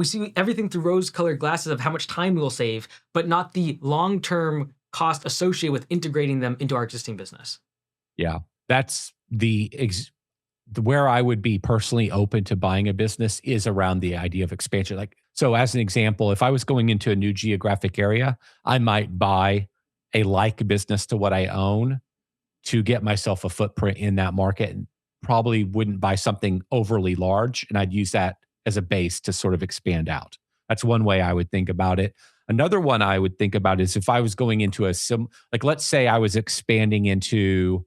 see everything through rose-colored glasses of how much time we'll save, but not the long-term cost associated with integrating them into our existing business. Yeah, that's where I would be personally open to buying a business is around the idea of expansion. Like, so as an example, if I was going into a new geographic area, I might buy a like business to what I own to get myself a footprint in that market, and probably wouldn't buy something overly large. And I'd use that as a base to sort of expand out. That's one way I would think about it. Another one I would think about is if I was going into like, let's say I was expanding into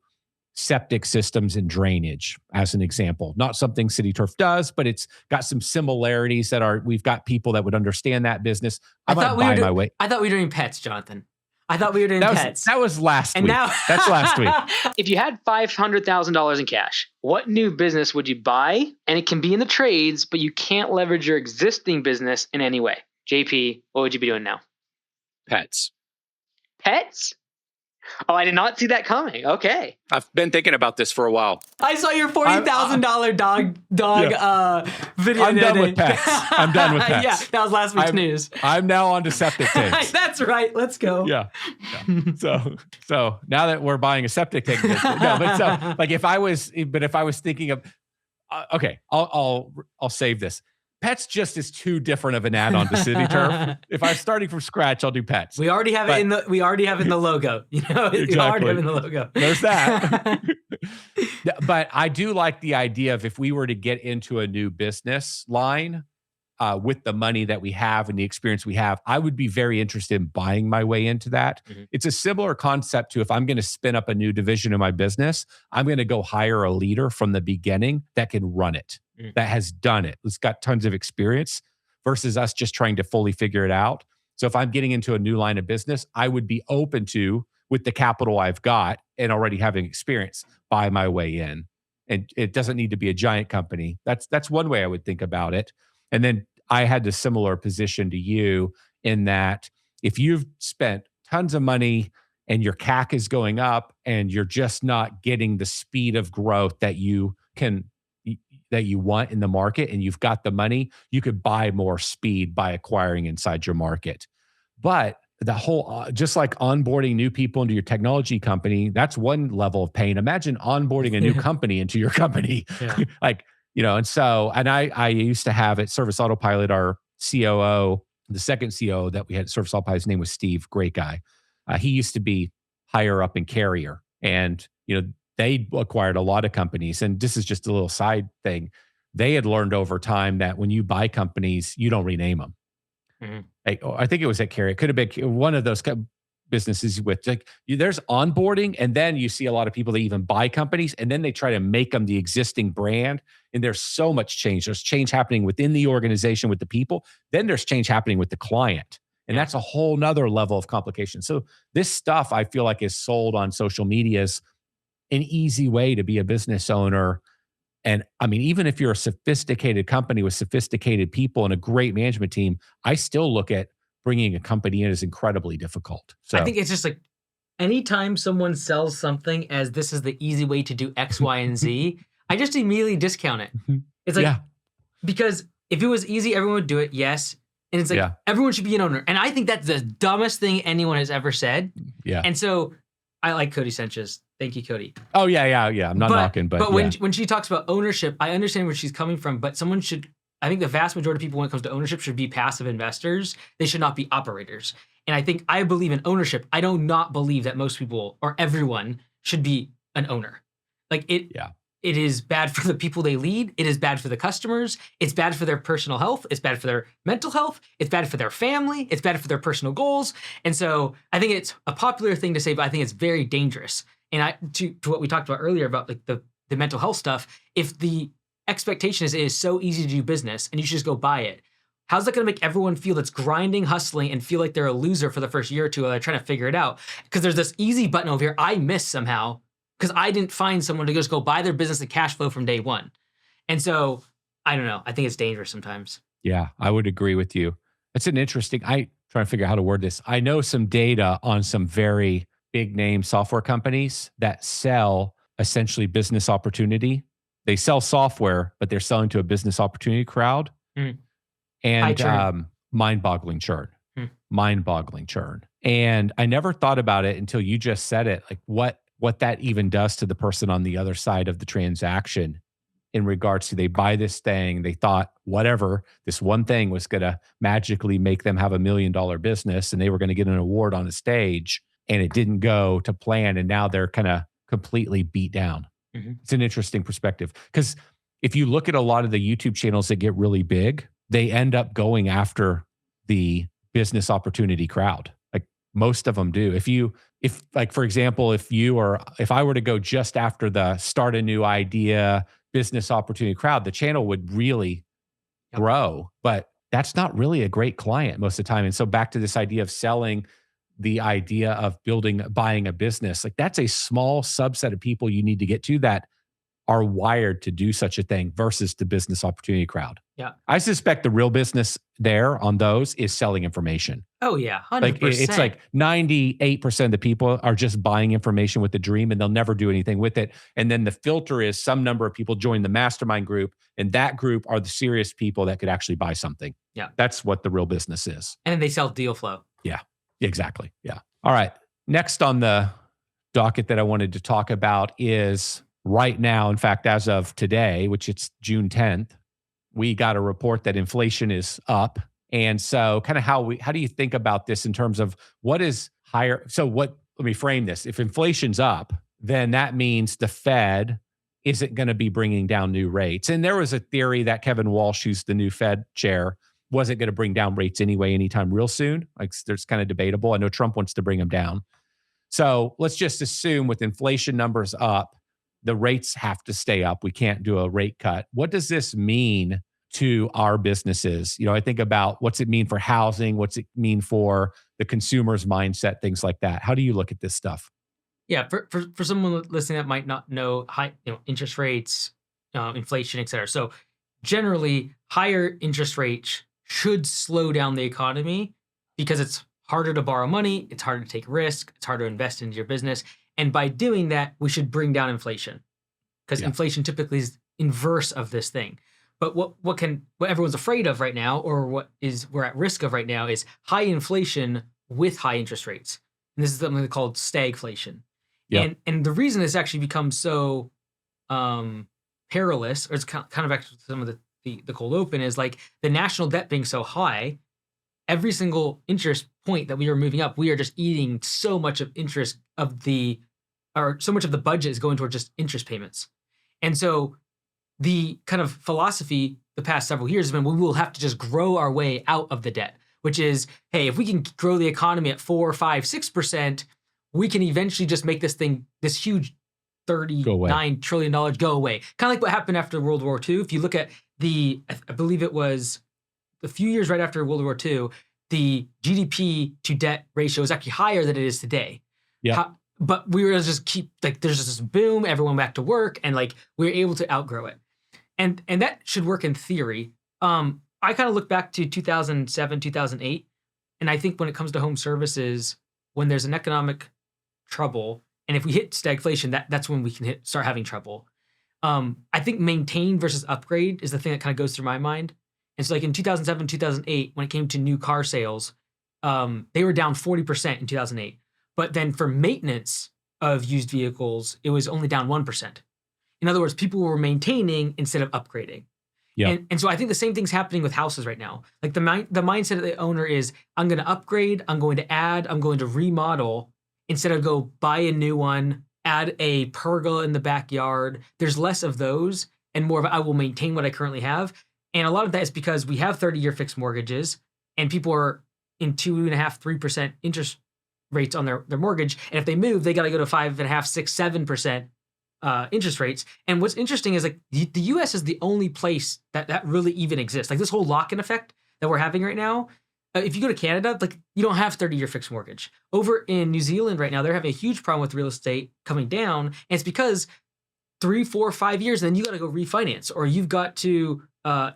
septic systems and drainage as an example. Not something CityTurf does, but it's got some similarities we've got people that would understand that business. I thought we were doing pets, Jonathan. I thought we were doing pets. That was last week. That's last week. If you had $500,000 in cash, what new business would you buy? And it can be in the trades, but you can't leverage your existing business in any way. JP, what would you be doing now? Pets. Pets? Oh, I did not see that coming. Okay. I've been thinking about this for a while. I saw your $40,000 dog video. I'm done with pets. I'm done with pets. Yeah, that was last week's news. I'm now on to septic tanks. That's right. Let's go. Yeah. So now that we're buying a septic tank, like if I was thinking of, okay, I'll save this. Pets just is too different of an add-on to CityTurf. If I'm starting from scratch, I'll do pets. We already have it in the logo. Exactly. We already have it in the logo. There's that. But I do like the idea of if we were to get into a new business line with the money that we have and the experience we have, I would be very interested in buying my way into that. Mm-hmm. It's a similar concept to if I'm going to spin up a new division in my business, I'm going to go hire a leader from the beginning that can run it. That has done it. It's got tons of experience versus us just trying to fully figure it out. So if I'm getting into a new line of business, I would be open to, with the capital I've got and already having experience, buy my way in. And it doesn't need to be a giant company. That's one way I would think about it. And then I had a similar position to you in that if you've spent tons of money and your CAC is going up and you're just not getting the speed of growth that you want in the market and you've got the money, you could buy more speed by acquiring inside your market. But the whole, just like onboarding new people into your technology company, that's one level of pain. Imagine onboarding a new company into your company. Yeah. And I used to have at Service Autopilot, our COO, the second COO that we had at Service Autopilot, his name was Steve, great guy. He used to be higher up in Carrier, and, they acquired a lot of companies, and this is just a little side thing. They had learned over time that when you buy companies, you don't rename them. Mm-hmm. I think it was at Carrier. It could have been one of those businesses with there's onboarding, and then you see a lot of people that even buy companies, and then they try to make them the existing brand. And there's so much change. There's change happening within the organization with the people. Then there's change happening with the client. And that's a whole nother level of complication. So this stuff I feel like is sold on social media as an easy way to be a business owner. And I mean, even if you're a sophisticated company with sophisticated people and a great management team, I still look at bringing a company in as incredibly difficult. So I think it's just like anytime someone sells something as this is the easy way to do X, Y, and Z, I just immediately discount it. It's like, because if it was easy, everyone would do it. Yes. And it's like, everyone should be an owner. And I think that's the dumbest thing anyone has ever said. Yeah. And so I like Cody Sanchez. Thank you, Cody. Oh, yeah. I'm not knocking, but when she talks about ownership, I understand where she's coming from, but someone should, I think the vast majority of people when it comes to ownership should be passive investors. They should not be operators. And I believe in ownership. I do not believe that most people or everyone should be an owner. Like it is bad for the people they lead. It is bad for the customers. It's bad for their personal health. It's bad for their mental health. It's bad for their family. It's bad for their personal goals. And so I think it's a popular thing to say, but I think it's very dangerous. And to what we talked about earlier about like the mental health stuff, if the expectation is it is so easy to do business and you should just go buy it, how's that going to make everyone feel that's grinding, hustling, and feel like they're a loser for the first year or two while they're trying to figure it out? Because there's this easy button over here I missed somehow because I didn't find someone to just go buy their business and cash flow from day one. And so, I don't know. I think it's dangerous sometimes. Yeah, I would agree with you. It's an interesting, trying to figure out how to word this. I know some data on some very big name software companies that sell essentially business opportunity. They sell software, but they're selling to a business opportunity crowd. And mind-boggling churn. Mind-boggling churn. And I never thought about it until you just said it, like what that even does to the person on the other side of the transaction in regards to they buy this thing, they thought whatever, this one thing was going to magically make them have $1 million business and they were going to get an award on a stage and it didn't go to plan and now they're kind of completely beat down. It's an interesting perspective because if you look at a lot of the YouTube channels that get really big, they end up going after the business opportunity crowd. Like most of them do. If like, for example, if I were to go just after the start a new idea, business opportunity crowd, the channel would really grow, but that's not really a great client most of the time. And so back to this idea of selling the idea of buying a business, like that's a small subset of people you need to get to that are wired to do such a thing versus the business opportunity crowd. Yeah. I suspect the real business there on those is selling information. Oh yeah, 100%. Like it's like 98% of the people are just buying information with the dream and they'll never do anything with it. And then the filter is some number of people join the mastermind group and that group are the serious people that could actually buy something. Yeah. That's what the real business is. And then they sell deal flow. Yeah, exactly. Yeah. All right. Next on the docket that I wanted to talk about is right now, in fact, as of today, which it's June 10th, we got a report that inflation is up. And so kind of how do you think about this in terms of what is higher? So let me frame this. If inflation's up, then that means the Fed isn't going to be bringing down new rates. And there was a theory that Kevin Walsh, who's the new Fed chair, wasn't going to bring down rates anyway anytime real soon. Like there's kind of debatable. I know Trump wants to bring them down. So let's just assume with inflation numbers up, the rates have to stay up. We can't do a rate cut. What does this mean to our businesses? You know, I think about what's it mean for housing? What's it mean for the consumer's mindset? Things like that. How do you look at this stuff? Yeah, for someone listening that might not know interest rates, inflation, et cetera. So generally, higher interest rates should slow down the economy because it's harder to borrow money, it's harder to take risk, it's harder to invest into your business. And by doing that, we should bring down inflation because inflation typically is inverse of this thing. But what everyone's afraid of right now, or we're at risk of right now, is high inflation with high interest rates. And this is something called stagflation. Yep. And the reason this actually becomes so perilous, or it's kind of back to some of the cold open, is like the national debt being so high, every single interest point that we are moving up, we are just eating so much of interest so much of the budget is going toward just interest payments. And so the kind of philosophy the past several years has been, we will have to just grow our way out of the debt, which is, hey, if we can grow the economy at 4, 5, 6%, we can eventually just make this huge $39 trillion go away. Kind of like what happened after World War II. If you look at I believe it was a few years right after World War II, the GDP to debt ratio is actually higher than it is today. Yeah. But we were just there's just this boom, everyone back to work, and like we were able to outgrow it. And that should work in theory. I kind of look back to 2007, 2008, and I think when it comes to home services, when there's an economic trouble, and if we hit stagflation, that's when we can start having trouble. I think maintain versus upgrade is the thing that kind of goes through my mind. And so like in 2007, 2008, when it came to new car sales, they were down 40% in 2008. But then for maintenance of used vehicles, it was only down 1%. In other words, people were maintaining instead of upgrading. Yeah. And so I think the same thing's happening with houses right now. Like the mindset of the owner is, I'm going to upgrade, I'm going to add, I'm going to remodel, instead of go buy a new one, add a pergola in the backyard. There's less of those and more of I will maintain what I currently have. And a lot of that is because we have 30-year fixed mortgages and people are in 2.5%, 3% interest rates on their mortgage. And if they move, they got to go to 5.5%, 6, 7% interest rates. And what's interesting is like the US is the only place that really even exists. Like this whole lock-in effect that we're having right now. If you go to Canada, like you don't have 30-year fixed mortgage. Over in New Zealand right now, they're having a huge problem with real estate coming down. And it's because 3, 4, 5 years, and then you got to go refinance, or you've got to,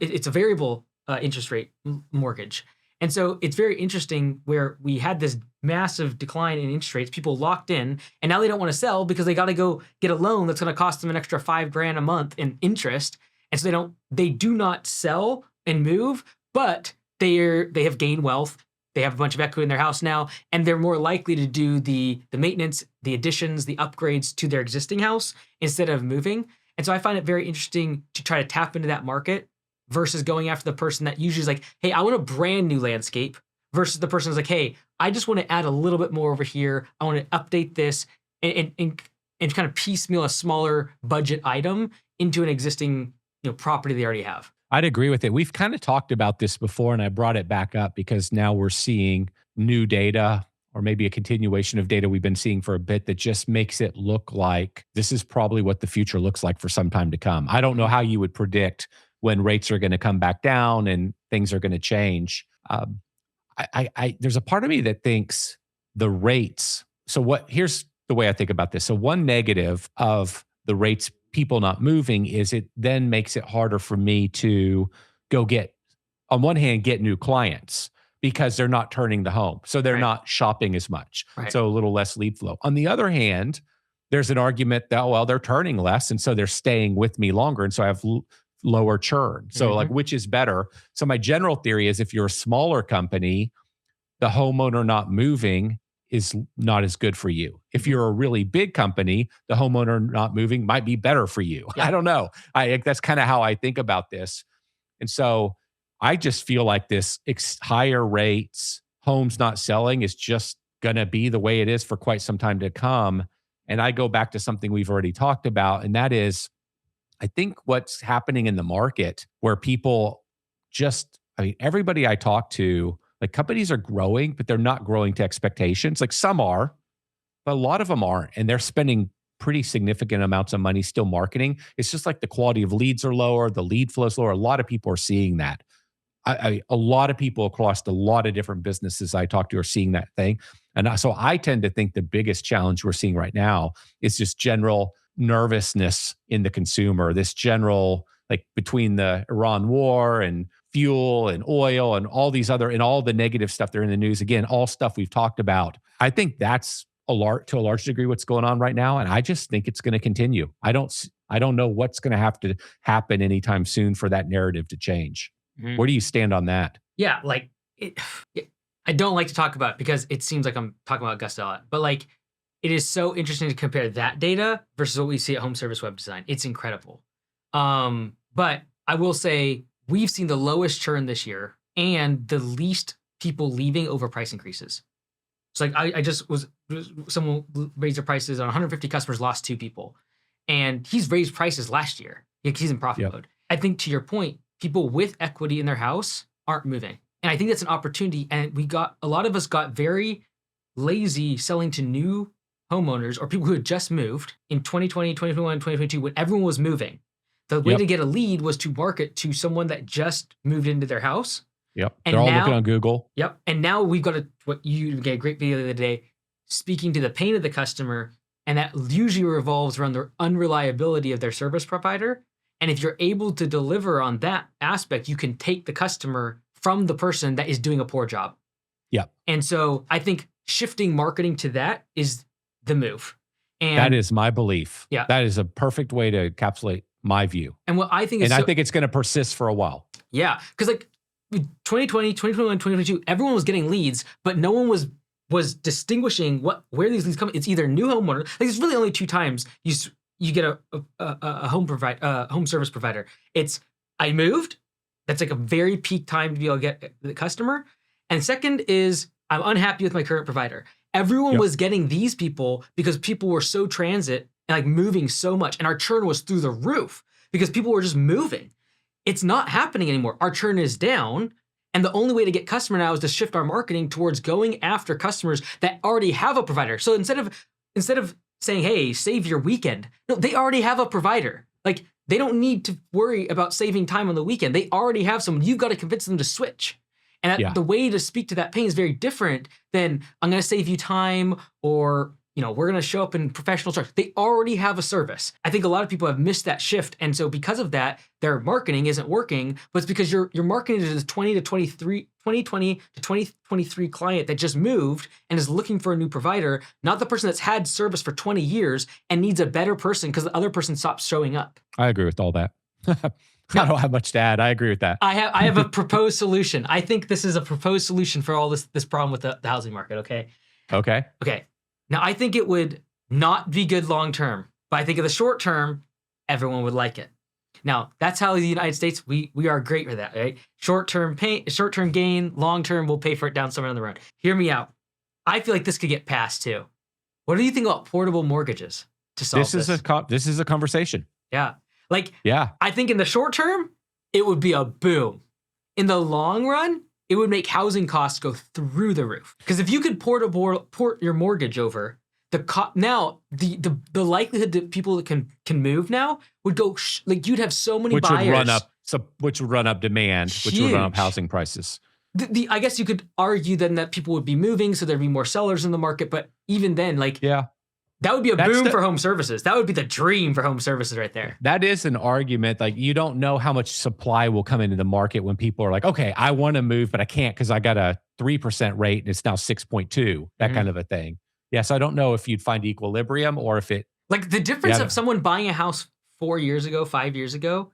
it's a variable interest rate mortgage. And so it's very interesting where we had this massive decline in interest rates, people locked in, and now they don't want to sell because they got to go get a loan that's going to cost them an extra $5,000 a month in interest. And so they do not sell and move, but they have gained wealth. They have a bunch of equity in their house now, and they're more likely to do the maintenance, the additions, the upgrades to their existing house instead of moving. And so I find it very interesting to try to tap into that market versus going after the person that usually is like, hey, I want a brand new landscape, versus the person who's like, hey, I just want to add a little bit more over here. I want to update this and kind of piecemeal a smaller budget item into an existing property they already have. I'd agree with it. We've kind of talked about this before, and I brought it back up because now we're seeing new data, or maybe a continuation of data we've been seeing for a bit, that just makes it look like this is probably what the future looks like for some time to come. I don't know how you would predict when rates are going to come back down and things are going to change. There's a part of me that thinks the rates. So here's the way I think about this. So one negative of the rates, people not moving, is it then makes it harder for me to go on one hand, get new clients because they're not turning the home. So they're not shopping as much. Right. So a little less lead flow. On the other hand, there's an argument that, well, they're turning less. And so they're staying with me longer. And so I have lower churn. So like, which is better? So my general theory is if you're a smaller company, the homeowner not moving is not as good for you. If you're a really big company, the homeowner not moving might be better for you. Yeah. I don't know. That's kind of how I think about this. And so I just feel like this higher rates, homes not selling is just going to be the way it is for quite some time to come. And I go back to something we've already talked about, and that is, I think what's happening in the market where people everybody I talk to, like companies are growing, but they're not growing to expectations. Like some are, but a lot of them aren't. And they're spending pretty significant amounts of money still marketing. It's just like the quality of leads are lower, the lead flow is lower. A lot of people are seeing that. A lot of people across a lot of different businesses I talk to are seeing that thing. And so I tend to think the biggest challenge we're seeing right now is just general nervousness in the consumer, this general, like between the Iran war and fuel and oil and all these other, and all the negative stuff that are in the news. Again, all stuff we've talked about. I think that's to a large degree what's going on right now. And I just think it's going to continue. I don't know what's going to have to happen anytime soon for that narrative to change. Mm-hmm. Where do you stand on that? Yeah, I don't like to talk about it because it seems like I'm talking about Augusta a lot, but like it is so interesting to compare that data versus what we see at Home Service Web Design. It's incredible. But I will say we've seen the lowest churn this year and the least people leaving over price increases. So like I just someone raised their prices on 150 customers, lost 2 people. And he's raised prices last year. He's in profit mode. I think to your point, people with equity in their house aren't moving. And I think that's an opportunity. And a lot of us got very lazy selling to new homeowners or people who had just moved in 2020, 2021, 2022, when everyone was moving. The way to get a lead was to market to someone that just moved into their house. Yep. And They're all now- looking on Google. Yep. And now we've got what you get a great video the other day, speaking to the pain of the customer, and that usually revolves around the unreliability of their service provider. And if you're able to deliver on that aspect, you can take the customer from the person that is doing a poor job. Yep. And so I think shifting marketing to that is the move. And That is my belief. Yeah. That is a perfect way to encapsulate my view. and what I think is And I think it's going to persist for a while. yeah, because like 2020, 2021, 2022, everyone was getting leads, but no one was distinguishing where these leads come. It's either new homeowner. Like it's really only 2 times you get a home service provider. It's I moved. That's like a very peak time to be able to get the customer. And second is I'm unhappy with my current provider. Everyone Yep. was getting these people because people were so transit and like moving so much, and our churn was through the roof because people were just moving. It's not happening anymore. Our churn is down. And the only way to get customer now is to shift our marketing towards going after customers that already have a provider. So instead of saying, hey, save your weekend, no, they already have a provider. Like they don't need to worry about saving time on the weekend. They already have someone. You've got to convince them to switch. And Yeah. the way to speak to that pain is very different than I'm going to save you time or we're going to show up in professional service. They already have a service. I think a lot of people have missed that shift. And so because of that, their marketing isn't working, but it's because you're marketing to the 2020 to 2023 client that just moved and is looking for a new provider, not the person that's had service for 20 years and needs a better person because the other person stops showing up. I agree with all that. I don't have much to add. I agree with that. I have a proposed solution. I think this is a proposed solution for all this problem with the housing market, okay? Okay. Okay. Now, I think it would not be good long term, but I think in the short term, everyone would like it. Now, that's how the United States, we are great for that, right? Short-term gain, long-term, we'll pay for it down somewhere on the road. Hear me out. I feel like this could get passed too. What do you think about portable mortgages to solve this? This is a conversation. Yeah. Like, Yeah. I think in the short term, it would be a boom. In the long run, it would make housing costs go through the roof. Because if you could port your mortgage over, the likelihood that people that can move now would go you'd have so many buyers. Which would run up demand, which would run up Huge. housing prices. I guess you could argue then that people would be moving, so there'd be more sellers in the market. But even then, Yeah. that would be a That's boom for home services. That would be the dream for home services right there. That is an argument. Like you don't know how much supply will come into the market when people are like, okay, I want to move, but I can't because I got a 3% rate and it's now 6.2, that Mhm. kind of a thing. Yeah. So I don't know if you'd find equilibrium or if it, Like the difference Yeah. of someone buying a house 4 years ago, 5 years ago,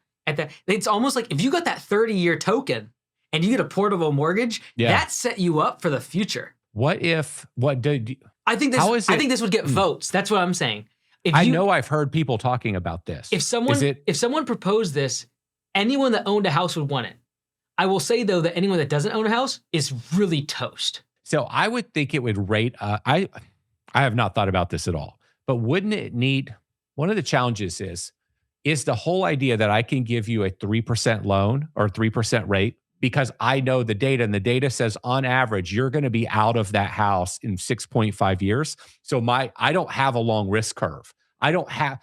it's almost like if you got that 30-year token and you get a portable mortgage, that set you up for the future. How is I it- think this would get votes. That's what I'm saying. I know I've heard people talking about this. If someone proposed this, anyone that owned a house would want it. I will say though that anyone that doesn't own a house is really toast. So I would think it would rate, I have not thought about this at all, but wouldn't it need, one of the challenges is the whole idea that I can give you a 3% loan or 3% rate because I know the data and the data says on average, you're going to be out of that house in 6.5 years. So I don't have a long risk curve.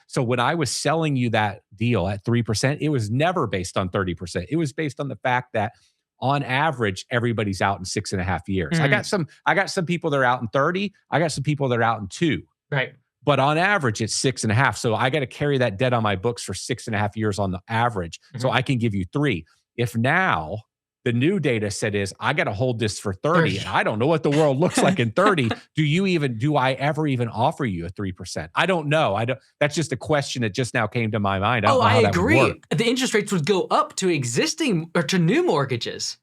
So when I was selling you that deal at 3%, it was never based on 30%. It was based on the fact that on average, everybody's out in 6.5 years. I got some people that are out in 30. I got some people that are out in 2. Right. But on average, it's 6.5. So I got to carry that debt on my books for 6.5 years on the average. So I can give you 3. If now the new data set is I got to hold this for 30, and I don't know what the world looks like in 30. Do I ever even offer you a 3%? I don't know. That's just a question that just now came to my mind. I agree. The interest rates would go up to existing or to new mortgages.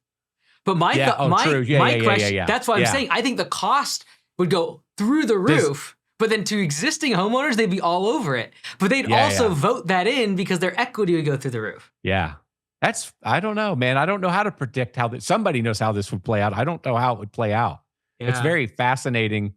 But my question, that's why I'm saying I think the cost would go through the roof. But then to existing homeowners, they'd be all over it. But they'd also vote that in because their equity would go through the roof. Yeah. I don't know, man. I don't know how to predict somebody knows how this would play out. I don't know how it would play out. Yeah. It's very fascinating,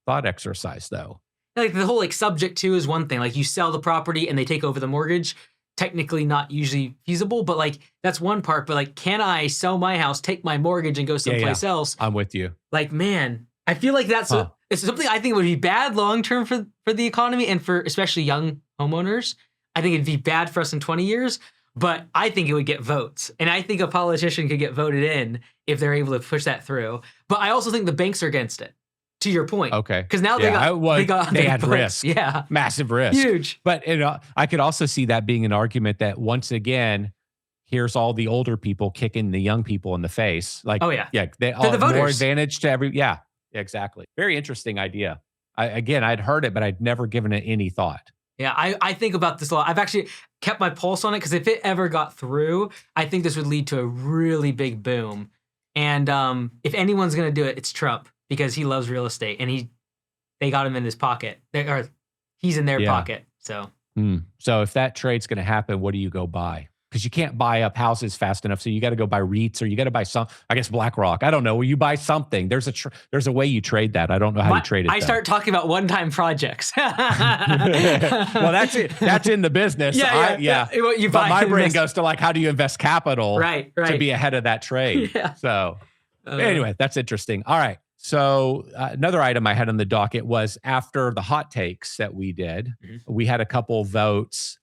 thought exercise though. Like the whole subject to is one thing. Like you sell the property and they take over the mortgage. Technically not usually feasible, but that's one part. But can I sell my house, take my mortgage and go someplace else? I'm with you. Man, I feel like it's something I think would be bad long-term for the economy and for especially young homeowners. I think it'd be bad for us in 20 years. but I think it would get votes. And I think a politician could get voted in if they're able to push that through. But I also think the banks are against it, to your point. Okay. Because now they had votes. risk. Yeah. Massive risk. Huge. But I could also see that being an argument that once again, here's all the older people kicking the young people in the face. Like, oh, yeah. Yeah, they They're the more voters. advantage to every. Yeah, exactly. Very interesting idea. I'd heard it, but I'd never given it any thought. Yeah, I think about this a lot. I've actually kept my pulse on it because if it ever got through, I think this would lead to a really big boom. And if anyone's going to do it, it's Trump because he loves real estate and they got him in his pocket. He's in their pocket. So. So if that trade's going to happen, what do you go buy? Because you can't buy up houses fast enough. So you got to go buy REITs or you got to buy I guess BlackRock. I don't know. Will you buy something? There's a way you trade that. I don't know how you trade it. I start talking about one-time projects. Well, that's it. That's in the business. Yeah. But my brain goes to like, how do you invest capital right. to be ahead of that trade? Yeah. So anyway, that's interesting. All right. So another item I had on the docket was after the hot takes that we did, we had a couple votes.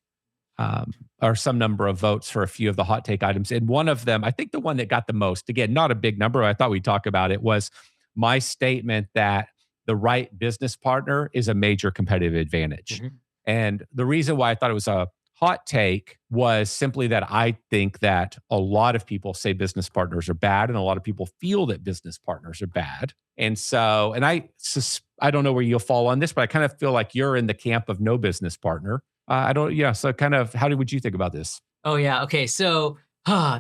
Or some number of votes for a few of the hot take items. And one of them, I think the one that got the most, again, not a big number, I thought we'd talk about it, was my statement that the right business partner is a major competitive advantage. And the reason why I thought it was a hot take was simply that I think that a lot of people say business partners are bad and a lot of people feel that business partners are bad. And so, I don't know where you'll fall on this, but I kind of feel like you're in the camp of no business partner. So kind of, would you think about this? Oh, yeah. Okay. So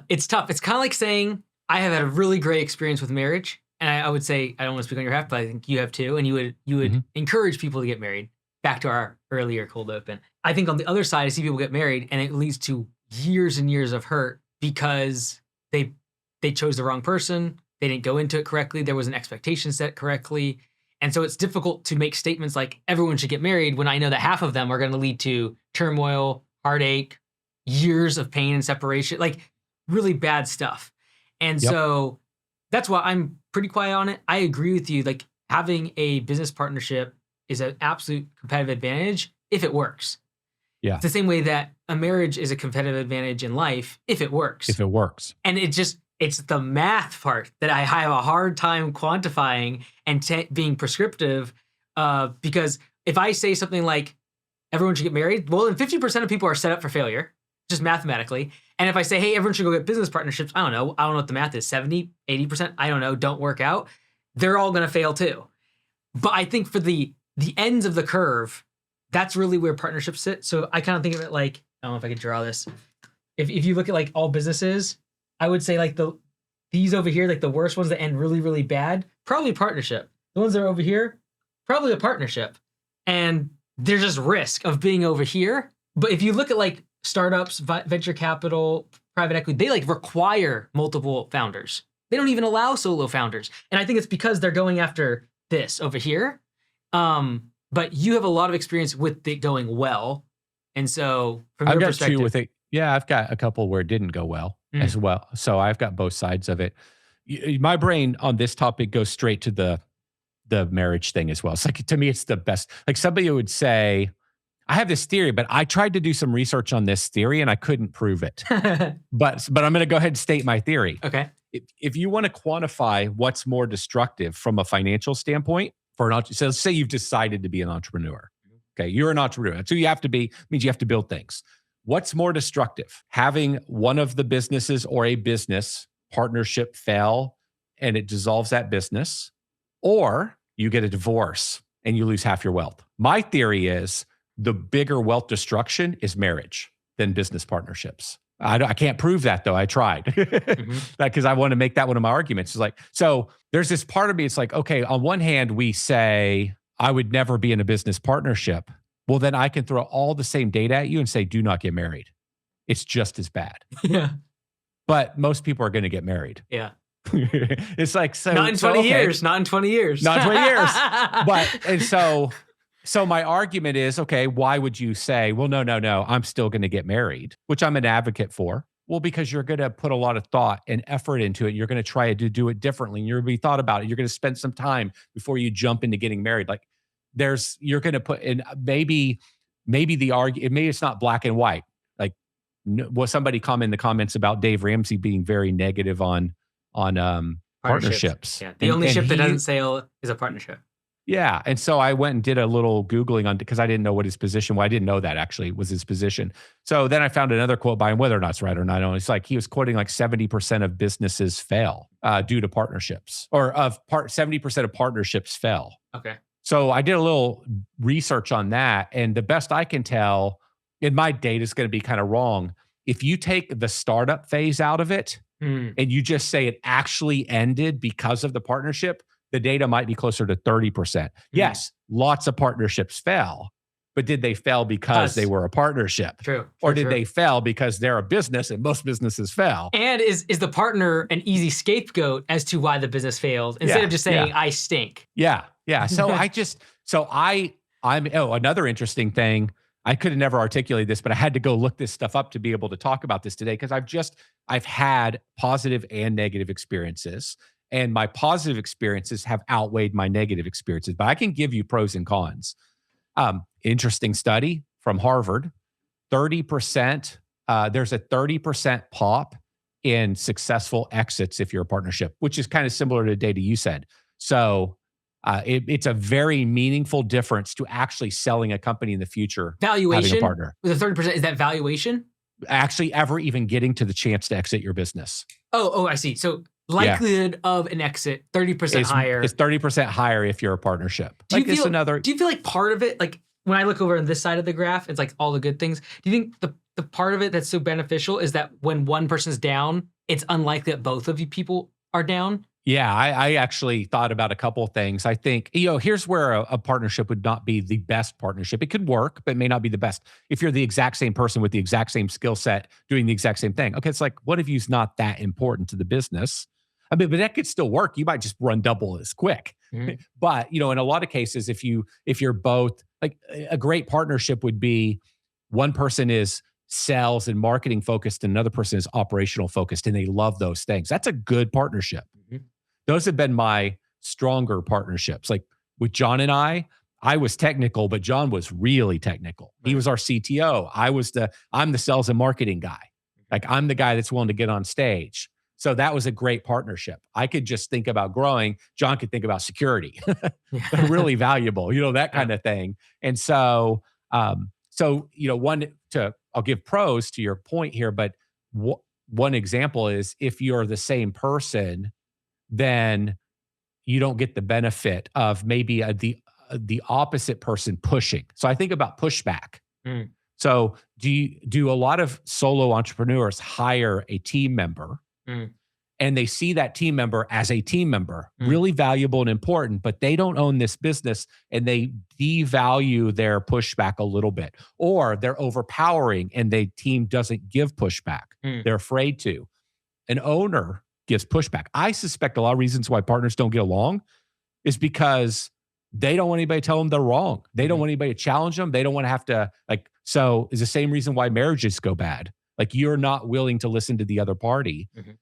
it's tough. It's kind of like saying I have had a really great experience with marriage. And I would say, I don't want to speak on your behalf, but I think you have too. And you would encourage people to get married. Back to our earlier cold open. I think on the other side, I see people get married and it leads to years and years of hurt because they chose the wrong person. They didn't go into it correctly. There was an expectation set correctly. And so it's difficult to make statements like everyone should get married when I know that half of them are going to lead to turmoil, heartache, years of pain and separation, like really bad stuff. And so that's why I'm pretty quiet on it. I agree with you. Like having a business partnership is an absolute competitive advantage if it works. Yeah. It's the same way that a marriage is a competitive advantage in life if it works. If it works. And it's the math part that I have a hard time quantifying and being prescriptive because if I say something like everyone should get married, well, then 50% of people are set up for failure, just mathematically. And if I say, hey, everyone should go get business partnerships, I don't know what the math is, 70, 80%, I don't know, don't work out. They're all going to fail too. But I think for the ends of the curve, that's really where partnerships sit. So I kind of think of it like, I don't know if I could draw this. If you look at like all businesses, I would say like these over here, like the worst ones that end really, really bad, probably partnership. The ones that are over here, probably a partnership. And there's just risk of being over here. But if you look at like startups, venture capital, private equity, they like require multiple founders. They don't even allow solo founders. And I think it's because they're going after this over here. But you have a lot of experience with it going well. And so from your perspective. I've got two with it. Yeah, I've got a couple where it didn't go well as well. So I've got both sides of it. My brain on this topic goes straight to the marriage thing as well. It's like, to me, it's the best. Like somebody would say, I have this theory, but I tried to do some research on this theory and I couldn't prove it. but I'm going to go ahead and state my theory. Okay. If you want to quantify what's more destructive from a financial standpoint, so let's say you've decided to be an entrepreneur. Okay, you're an entrepreneur. That's who you have to be. Means you have to build things. What's more destructive? Having one of the businesses or a business partnership fail and it dissolves that business, or you get a divorce and you lose half your wealth. My theory is the bigger wealth destruction is marriage than business partnerships. I can't prove that though. I tried because I want to make that one of my arguments. It's like, so there's this part of me. It's like, okay, on one hand, we say I would never be in a business partnership. Well, then I can throw all the same data at you and say, do not get married. It's just as bad. Yeah. But most people are going to get married. Yeah. It's like, so not in 20 years, not in 20 years. Not in 20 years. And so my argument is, okay, why would you say, well, no, I'm still going to get married, which I'm an advocate for. Well, because you're going to put a lot of thought and effort into it. You're going to try to do it differently. And you're going to be thought about it. You're going to spend some time before you jump into getting married. Like you're going to put in maybe the argument, maybe it's not black and white. Like somebody comment in the comments about Dave Ramsey being very negative on partnerships. Yeah. The only ship that doesn't sail is a partnership. Yeah. And so I went and did a little Googling on, because I didn't know what his position was. I didn't know that actually was his position. So then I found another quote by him, whether or not it's right or not. I don't know. It's like he was quoting like 70% of businesses fail due to partnerships, or 70% of partnerships fail. Okay. So I did a little research on that. And the best I can tell, and my data is going to be kind of wrong, if you take the startup phase out of it and you just say it actually ended because of the partnership, the data might be closer to 30%. Yes, lots of partnerships fail, but did they fail because they were a partnership? True. Or did they fail because they're a business and most businesses fail? And is the partner an easy scapegoat as to why the business failed instead of just saying, I stink? Yeah. So another interesting thing, I could have never articulated this, but I had to go look this stuff up to be able to talk about this today, because I've had positive and negative experiences. And my positive experiences have outweighed my negative experiences, but I can give you pros and cons. Interesting study from Harvard, 30%, there's a 30% pop in successful exits if you're a partnership, which is kind of similar to the data you said. So it's a very meaningful difference to actually selling a company in the future. Valuation? Having a partner. With the 30%, is that valuation? Actually ever even getting to the chance to exit your business. Oh, I see. So likelihood of an exit, 30% higher. It's 30% higher if you're a partnership. Do you feel like part of it, like when I look over on this side of the graph, it's like all the good things. Do you think the part of it that's so beneficial is that when one person's down, it's unlikely that both of you people are down? Yeah, I actually thought about a couple of things. I think, here's where a partnership would not be the best partnership. It could work, but it may not be the best. If you're the exact same person with the exact same skill set doing the exact same thing. Okay, it's like, one of you's not that important to the business. I mean, but that could still work. You might just run double as quick. Mm-hmm. But, in a lot of cases, if you're both, like, a great partnership would be one person is sales and marketing focused and another person is operational focused, and they love those things. That's a good partnership. Mm-hmm. Those have been my stronger partnerships. Like with John and I was technical, but John was really technical. Right. He was our CTO. I'm the sales and marketing guy. Like, I'm the guy that's willing to get on stage. So that was a great partnership. I could just think about growing. John could think about security. Really valuable, that kind of thing. And so, I'll give pros to your point here, but one example is if you're the same person, then you don't get the benefit of maybe the opposite person pushing. So I think about pushback. Mm. So do a lot of solo entrepreneurs hire a team member? Mm. And they see that team member as a team member, really valuable and important, but they don't own this business and they devalue their pushback a little bit, or they're overpowering and the team doesn't give pushback. They're afraid to. An owner gives pushback. I suspect a lot of reasons why partners don't get along is because they don't want anybody to tell them they're wrong. They don't want anybody to challenge them. They don't want to have to, so it's the same reason why marriages go bad. Like, you're not willing to listen to the other party. Mm-hmm.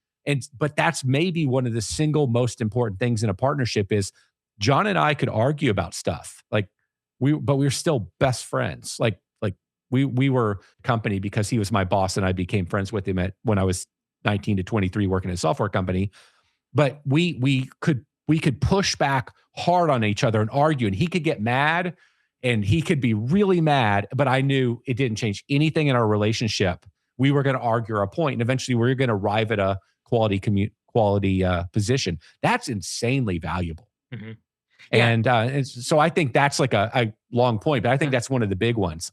But that's maybe one of the single most important things in a partnership is John and I could argue about stuff. But we're still best friends. Like we were company because he was my boss and I became friends with him when I was 19 to 23 working at a software company. But we could push back hard on each other and argue, and he could get mad and he could be really mad, but I knew it didn't change anything in our relationship. We were going to argue our point, and eventually we were going to arrive at a quality position. That's insanely valuable. Mm-hmm. Yeah. And so I think that's like a long point, but I think that's one of the big ones.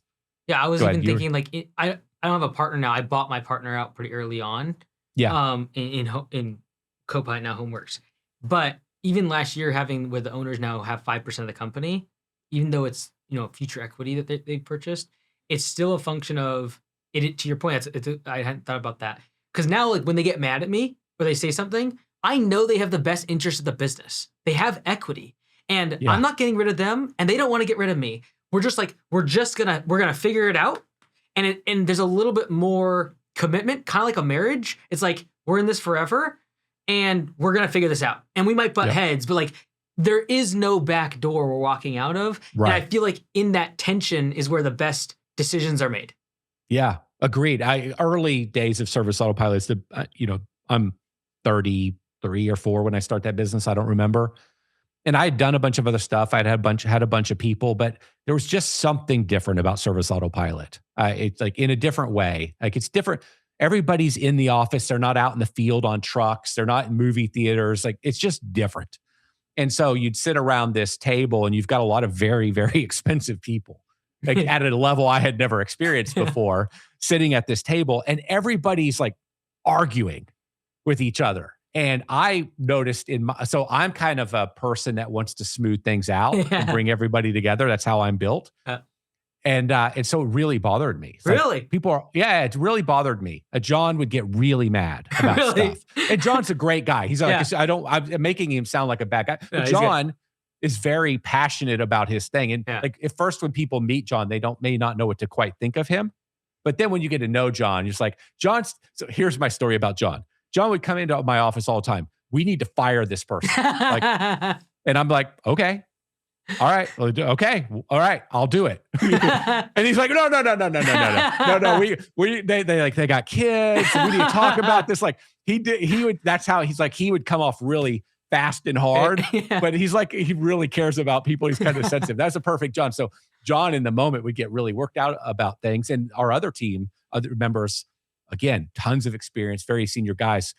Yeah, I was thinking I don't have a partner now. I bought my partner out pretty early on. Yeah. In Copilot, now Homeworks. But even last year, having where the owners now have 5% of the company, even though it's future equity that they purchased, it's still a function of it. To your point, I hadn't thought about that, because now when they get mad at me or they say something, I know they have the best interest of the business. They have equity, and I'm not getting rid of them, and they don't want to get rid of me. We're gonna figure it out, and there's a little bit more commitment, kind of like a marriage. It's like, we're in this forever and we're going to figure this out. And we might butt heads, but there is no back door we're walking out of. Right. And I feel like in that tension is where the best decisions are made. Yeah. Agreed. Early days of service autopilots, I'm 33 or 4 when I start that business. I don't remember. And I had done a bunch of other stuff. Had a bunch of people, but there was just something different about service autopilot. It's like in a different way. Like it's different. Everybody's in the office. They're not out in the field on trucks. They're not in movie theaters. Like it's just different. And so you'd sit around this table and you've got a lot of very, very expensive people like at a level I had never experienced before sitting at this table, and everybody's like arguing with each other. And I noticed so I'm kind of a person that wants to smooth things out and bring everybody together. That's how I'm built. And so it really bothered me. It's really? Like it really bothered me. John would get really mad about stuff. And John's a great guy. He's like, I'm making him sound like a bad guy. But John is very passionate about his thing. And like at first when people meet John, they may not know what to quite think of him. But then when you get to know John, you're just like, so here's my story about John. John would come into my office all the time. We need to fire this person. And I'm like, okay. All right. Okay. All right. I'll do it. And he's like, no. They got kids. We need to talk about this. Like he would come off really fast and hard, but he's like, he really cares about people. He's kind of sensitive. That's a perfect John. So John in the moment would get really worked out about things. And our other team, other members, again, tons of experience, very senior guys.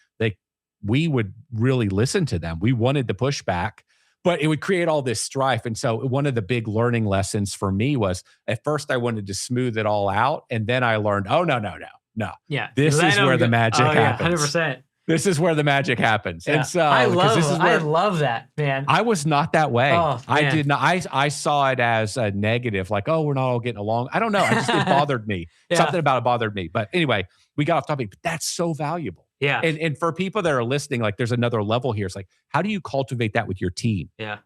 We would really listen to them. We wanted the pushback, but it would create all this strife. And so one of the big learning lessons for me was at first I wanted to smooth it all out. And then I learned, no. Yeah. This is where the magic happens. 100%. This is where the magic happens. Yeah. And so I love that, man. I was not that way. Oh, I did not. I saw it as a negative, like, oh, we're not all getting along. I don't know. It bothered me. Something about it bothered me. But anyway, we got off topic, but that's so valuable. Yeah. And for people that are listening, like there's another level here. It's like, how do you cultivate that with your team? Yeah.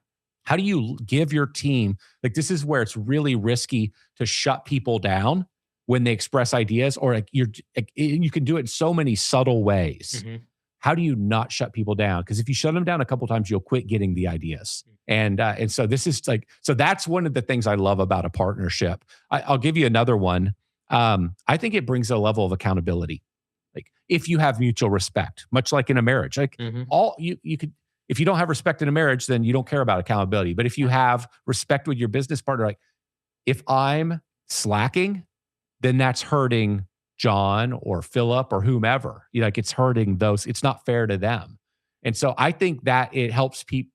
How do you give your team, like this is where it's really risky to shut people down when they express ideas, or like you can do it in so many subtle ways. Mm-hmm. How do you not shut people down? Because if you shut them down a couple of times, you'll quit getting the ideas. And so this is like, so that's one of the things I love about a partnership. I'll give you another one. I think it brings a level of accountability. Like if you have mutual respect, much like in a marriage, like you could, if you don't have respect in a marriage, then you don't care about accountability. But if you have respect with your business partner, like if I'm slacking, then that's hurting John or Philip or whomever. Like it's hurting those. It's not fair to them. And so I think that it helps keep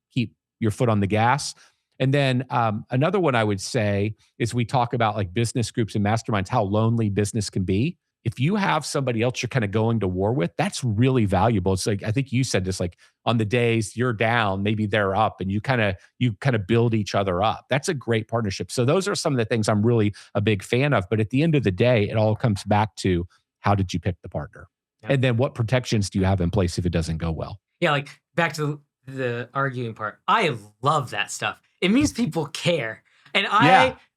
your foot on the gas. And then another one I would say is we talk about like business groups and masterminds, how lonely business can be. If you have somebody else you're kind of going to war with, that's really valuable. It's like, I think you said this, like on the days you're down, maybe they're up, and you kind of build each other up. That's a great partnership. So those are some of the things I'm really a big fan of. But at the end of the day, it all comes back to how did you pick the partner? Yeah. And then what protections do you have in place if it doesn't go well? Yeah, like back to the arguing part. I love that stuff. It means people care. And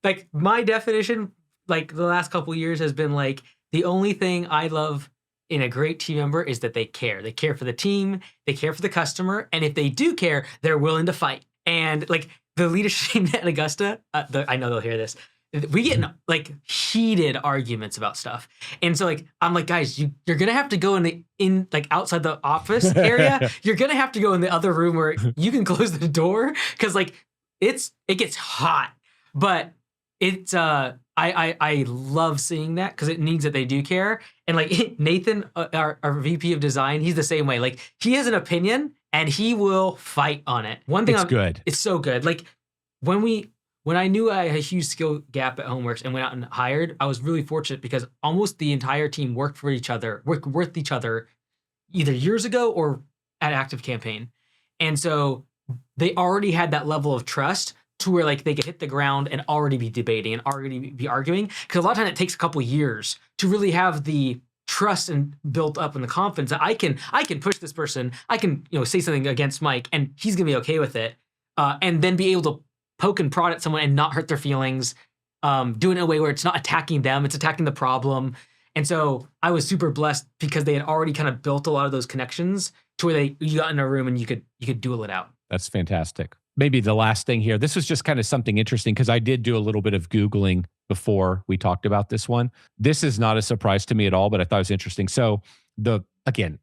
like my definition, like the last couple of years has been like, the only thing I love in a great team member is that they care. They care for the team. They care for the customer. And if they do care, they're willing to fight. And like the leadership at Augusta, I know they'll hear this. We get in like heated arguments about stuff. And so like, I'm like, guys, you're going to have to go in like outside the office area. You're going to have to go in the other room where you can close the door. Cause like it gets hot, but it's, I love seeing that because it means that they do care. And like Nathan, our VP of design, he's the same way. Like he has an opinion and he will fight on it. One thing good. It's so good. Like when I knew I had a huge skill gap at Homeworks and went out and hired, I was really fortunate because almost the entire team worked with each other either years ago or at Active Campaign. And so they already had that level of trust to where like they could hit the ground and already be debating and already be arguing. Because a lot of time it takes a couple of years to really have the trust and built up and the confidence that I can push this person. I can say something against Mike and he's gonna be okay with it, and then be able to poke and prod at someone and not hurt their feelings, do it in a way where it's not attacking them, it's attacking the problem. And so I was super blessed because they had already kind of built a lot of those connections to where you got in a room and you could duel it out. That's fantastic. Maybe the last thing here, this was just kind of something interesting because I did do a little bit of Googling before we talked about this one. This is not a surprise to me at all, but I thought it was interesting. So again,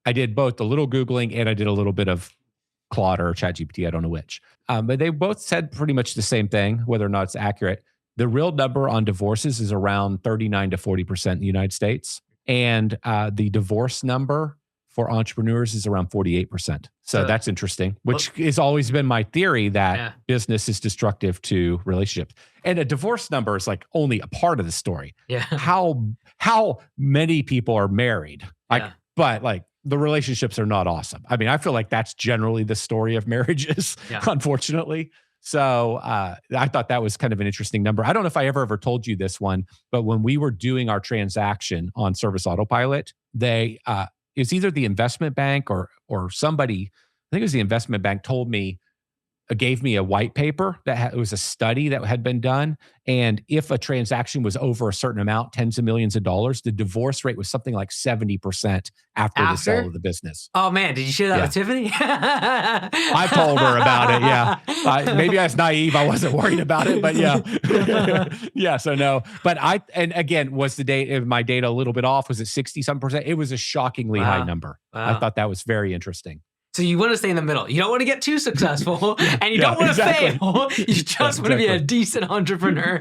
I did both a little Googling and I did a little bit of Claude or ChatGPT, I don't know which. But they both said pretty much the same thing, whether or not it's accurate. The real number on divorces is around 39 to 40% in the United States. And the divorce number for entrepreneurs is around 48%. So that's interesting, which has always been my theory that business is destructive to relationships. And a divorce number is like only a part of the story. Yeah. How many people are married? But like the relationships are not awesome. I mean, I feel like that's generally the story of marriages, unfortunately. So I thought that was kind of an interesting number. I don't know if I ever told you this one, but when we were doing our transaction on Service Autopilot, it's either the investment bank or somebody, I think it was the investment bank, gave me a white paper that it was a study that had been done. And if a transaction was over a certain amount, tens of millions of dollars, the divorce rate was something like 70% after the sale of the business. Oh man, did you share that with Tiffany? I told her about it. Yeah. Maybe I was naive. I wasn't worried about it, but yeah. So no, but was my data a little bit off? Was it 60-something%? It was a shockingly high number. Wow. I thought that was very interesting. So you want to stay in the middle. You don't want to get too successful and you don't want to fail. You just want to be a decent entrepreneur.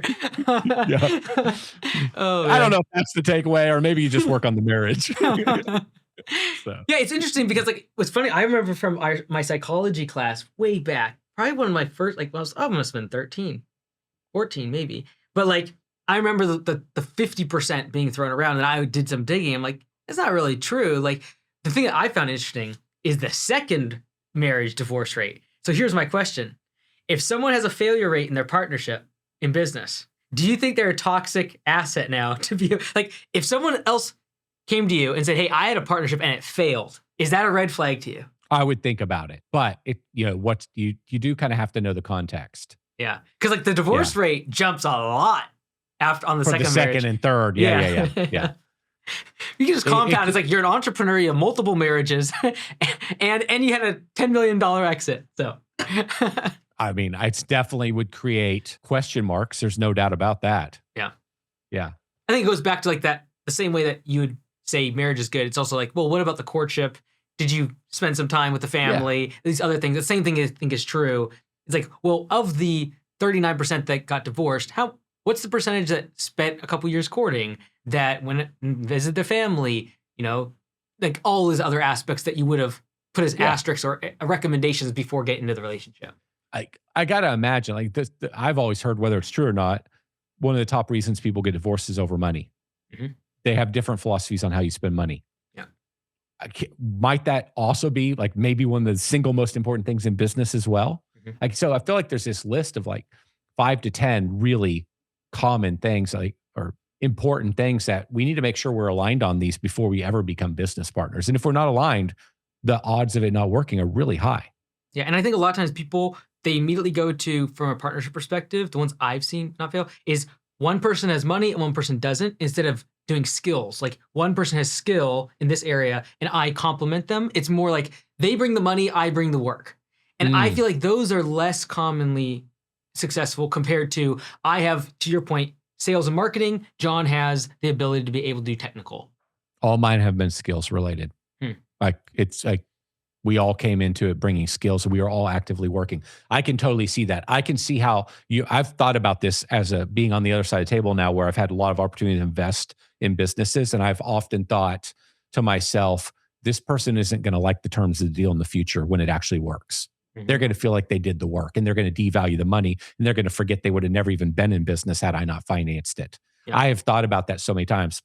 Oh, I don't know if that's the takeaway, or maybe you just work on the marriage. Yeah, it's interesting because like what's funny, I remember from my psychology class way back, probably one of my first, like I must have been 13, 14 maybe. But like I remember the 50% being thrown around, and I did some digging. I'm like, it's not really true. Like the thing that I found interesting is the second marriage divorce rate. So here's my question. If someone has a failure rate in their partnership in business, do you think they're a toxic asset now to be like, if someone else came to you and said, hey, I had a partnership and it failed, is that a red flag to you? I would think about it, but you do kind of have to know the context. Yeah. Cause like the divorce rate jumps a lot after on the second marriage. And third. Yeah. You can just compound. It's like you're an entrepreneur, you have multiple marriages, and you had a $10 million exit. So, I mean, it definitely would create question marks. There's no doubt about that. Yeah. I think it goes back to like that, the same way that you would say marriage is good. It's also like, well, what about the courtship? Did you spend some time with the family? Yeah. These other things. The same thing I think is true. It's like, well, of the 39% that got divorced, what's the percentage that spent a couple years courting, that went and visit their family, like all those other aspects that you would have put as asterisks or recommendations before getting into the relationship? I got to imagine, like this, I've always heard, whether it's true or not, one of the top reasons people get divorced is over money. Mm-hmm. They have different philosophies on how you spend money. Yeah. Might that also be like maybe one of the single most important things in business as well? Mm-hmm. Like, so I feel like there's this list of like 5 to 10 really common things, like, or important things that we need to make sure we're aligned on these before we ever become business partners. And if we're not aligned, the odds of it not working are really high. Yeah. And I think a lot of times people, they immediately go to, from a partnership perspective, the ones I've seen not fail is one person has money and one person doesn't, instead of doing skills. Like one person has skill in this area and I complement them. It's more like they bring the money, I bring the work. And I feel like those are less commonly successful compared to, I have, to your point, sales and marketing. John has the ability to be able to do technical. All mine have been skills related. Like it's like we all came into it bringing skills, and we are all actively working. I can totally see that. I can see how I've thought about this as being on the other side of the table now, where I've had a lot of opportunity to invest in businesses. And I've often thought to myself, this person isn't going to like the terms of the deal in the future when it actually works. Mm-hmm. They're going to feel like they did the work, and they're going to devalue the money, and they're going to forget they would have never even been in business had I not financed it. Yeah. I have thought about that so many times.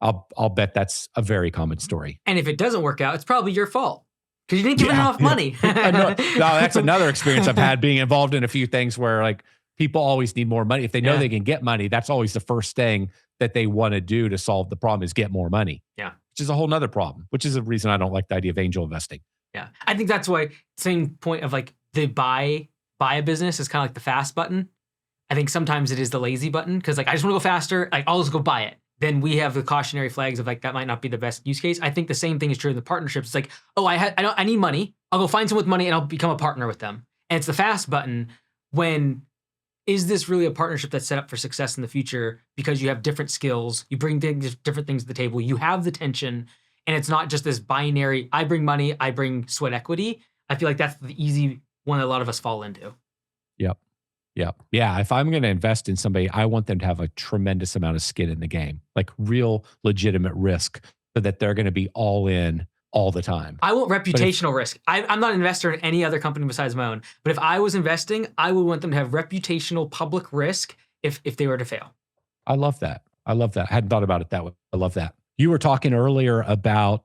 I'll bet that's a very common story. And if it doesn't work out, it's probably your fault because you didn't give enough money. No, that's another experience I've had being involved in a few things where like people always need more money. If they know they can get money, that's always the first thing that they want to do to solve the problem is get more money. Yeah. Which is a whole nother problem, which is a reason I don't like the idea of angel investing. Yeah. I think that's why, same point of like the buy a business is kind of like the fast button. I think sometimes it is the lazy button because like I just want to go faster. Like I'll just go buy it. Then we have the cautionary flags of like that might not be the best use case. I think the same thing is true in the partnerships. It's like, oh, I need money. I'll go find someone with money and I'll become a partner with them. And it's the fast button when is this really a partnership that's set up for success in the future because you have different skills, you bring different things to the table, you have the tension, and it's not just this binary, I bring money, I bring sweat equity. I feel like that's the easy one that a lot of us fall into. Yep. Yep. Yeah. If I'm going to invest in somebody, I want them to have a tremendous amount of skin in the game, like real legitimate risk, so that they're going to be all in all the time. I want reputational risk. I'm not an investor in any other company besides my own. But if I was investing, I would want them to have reputational public risk if they were to fail. I love that. I love that. I hadn't thought about it that way. I love that. You were talking earlier about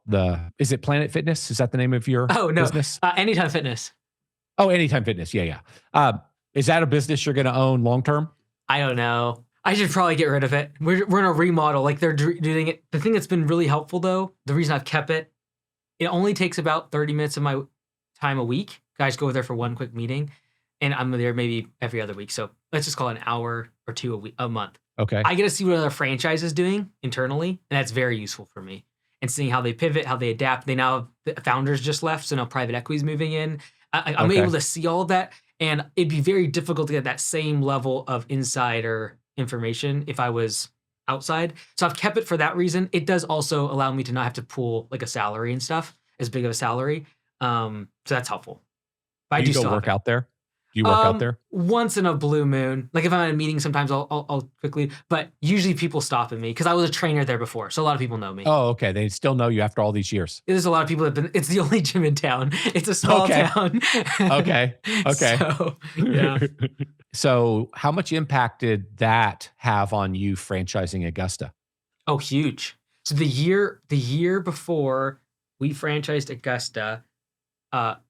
is it Planet Fitness? Is that the name of your business? Anytime Fitness. Oh, Anytime Fitness. Yeah, yeah. Is that a business you're going to own long term? I don't know. I should probably get rid of it. We're in a remodel. Like they're doing it. The thing that's been really helpful though, the reason I've kept it, it only takes about 30 minutes of my time a week. Guys go there for one quick meeting, and I'm there maybe every other week. So let's just call it an hour or two a month. Okay. I get to see what other franchise is doing internally, and that's very useful for me. And seeing how they pivot, how they adapt. They now have the founders just left, so now private equity is moving in. I'm able to see all of that, and it'd be very difficult to get that same level of insider information if I was outside. So I've kept it for that reason. It does also allow me to not have to pool like a salary and stuff, as big of a salary. So that's helpful. But Do you go work out there? Do you work out there? Once in a blue moon. Like if I'm at a meeting, sometimes I'll quickly, but usually people stop at me because I was a trainer there before. So a lot of people know me. Oh, okay. They still know you after all these years. There's a lot of people that have been, it's the only gym in town. It's a small town. Okay. So, yeah. So how much impact did that have on you franchising Augusta? Oh, huge. So the year before we franchised Augusta,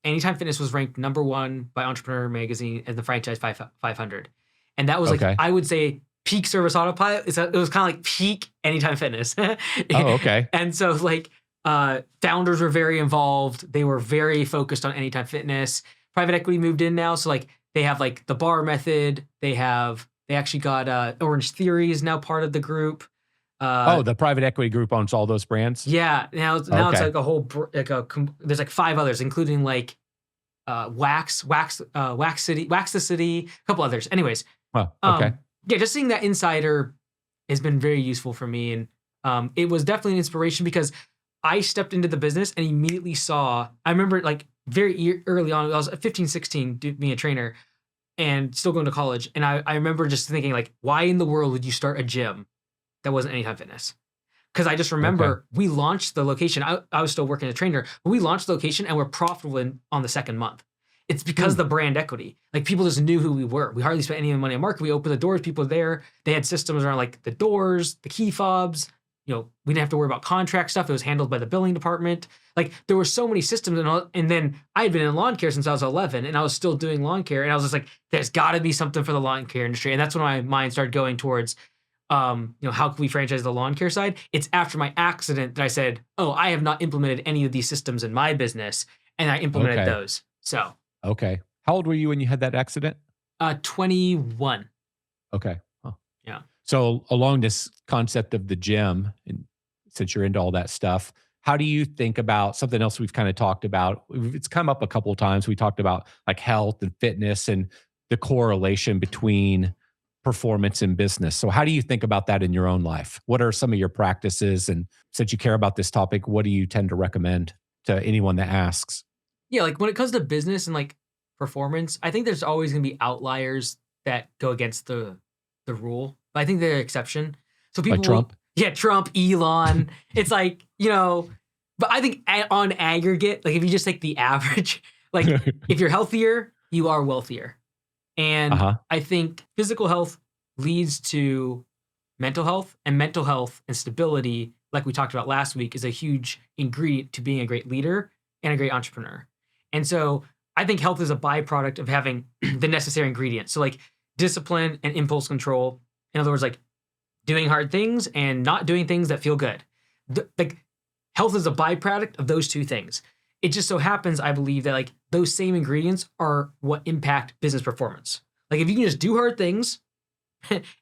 Anytime Fitness was ranked #1 by Entrepreneur Magazine as the Franchise 500. And that was like, I would say peak service autopilot. It was kind of like peak Anytime Fitness. Oh, okay. And so like founders were very involved. They were very focused on Anytime Fitness. Private equity moved in now. So like they have like the bar method. They actually got Orange Theory is now part of the group. The private equity group owns all those brands? Yeah. Now it's like a whole, there's like 5 others, including like Wax the City, a couple others. Anyways. Oh, okay. Yeah, just seeing that insider has been very useful for me. And it was definitely an inspiration because I stepped into the business and immediately saw, I remember like very early on, I was 15, 16, being a trainer and still going to college. And I remember just thinking like, why in the world would you start a gym that wasn't Anytime Fitness? Because I just remember we launched the location. I was still working as a trainer, but we launched the location and we're profitable on the second month. It's because the brand equity. Like people just knew who we were. We hardly spent any money on marketing. We opened the doors, people there. They had systems around like the doors, the key fobs. You know, we didn't have to worry about contract stuff. It was handled by the billing department. Like there were so many systems, and then I had been in lawn care since I was 11, and I was still doing lawn care, and I was just like, there's got to be something for the lawn care industry, and that's when my mind started going towards, how can we franchise the lawn care side? It's after my accident that I said, oh, I have not implemented any of these systems in my business, and I implemented those. So. Okay. How old were you when you had that accident? 21. Okay. Huh. Yeah. So along this concept of the gym, and since you're into all that stuff, how do you think about something else we've kind of talked about? It's come up a couple of times. We talked about like health and fitness and the correlation between performance and business. So how do you think about that in your own life? What are some of your practices? And since you care about this topic, what do you tend to recommend to anyone that asks? Yeah, like when it comes to business and like performance, I think there's always going to be outliers that go against the rule. But I think they're an exception. So people like Trump? Trump, Elon. It's like, but I think on aggregate, like if you just take the average, like if you're healthier, you are wealthier. And I think physical health leads to mental health, and mental health and stability, like we talked about last week, is a huge ingredient to being a great leader and a great entrepreneur. And so I think health is a byproduct of having the necessary ingredients. So like discipline and impulse control. In other words, like doing hard things and not doing things that feel good. Like health is a byproduct of those two things. It just so happens, I believe, that like those same ingredients are what impact business performance. Like if you can just do hard things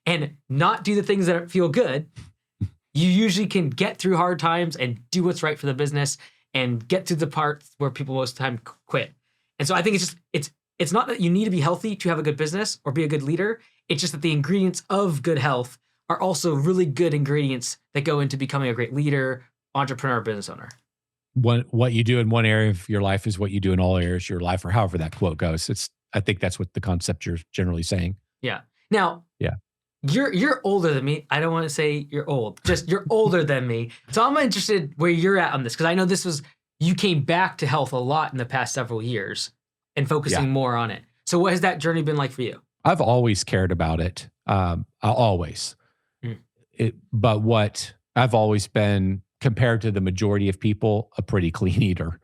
and not do the things that feel good, you usually can get through hard times and do what's right for the business and get to the parts where people most of the time quit. And so I think it's not that you need to be healthy to have a good business or be a good leader. It's just that the ingredients of good health are also really good ingredients that go into becoming a great leader, entrepreneur, business owner. What you do in one area of your life is what you do in all areas of your life, or however that quote goes. I think that's what the concept you're generally saying. Yeah. Now, Yeah. You're older than me. I don't want to say you're old. Just you're older than me. So I'm interested where you're at on this, because I know you came back to health a lot in the past several years and focusing more on it. So what has that journey been like for you? I've always cared about it. Always. But what I've always been, compared to the majority of people, a pretty clean eater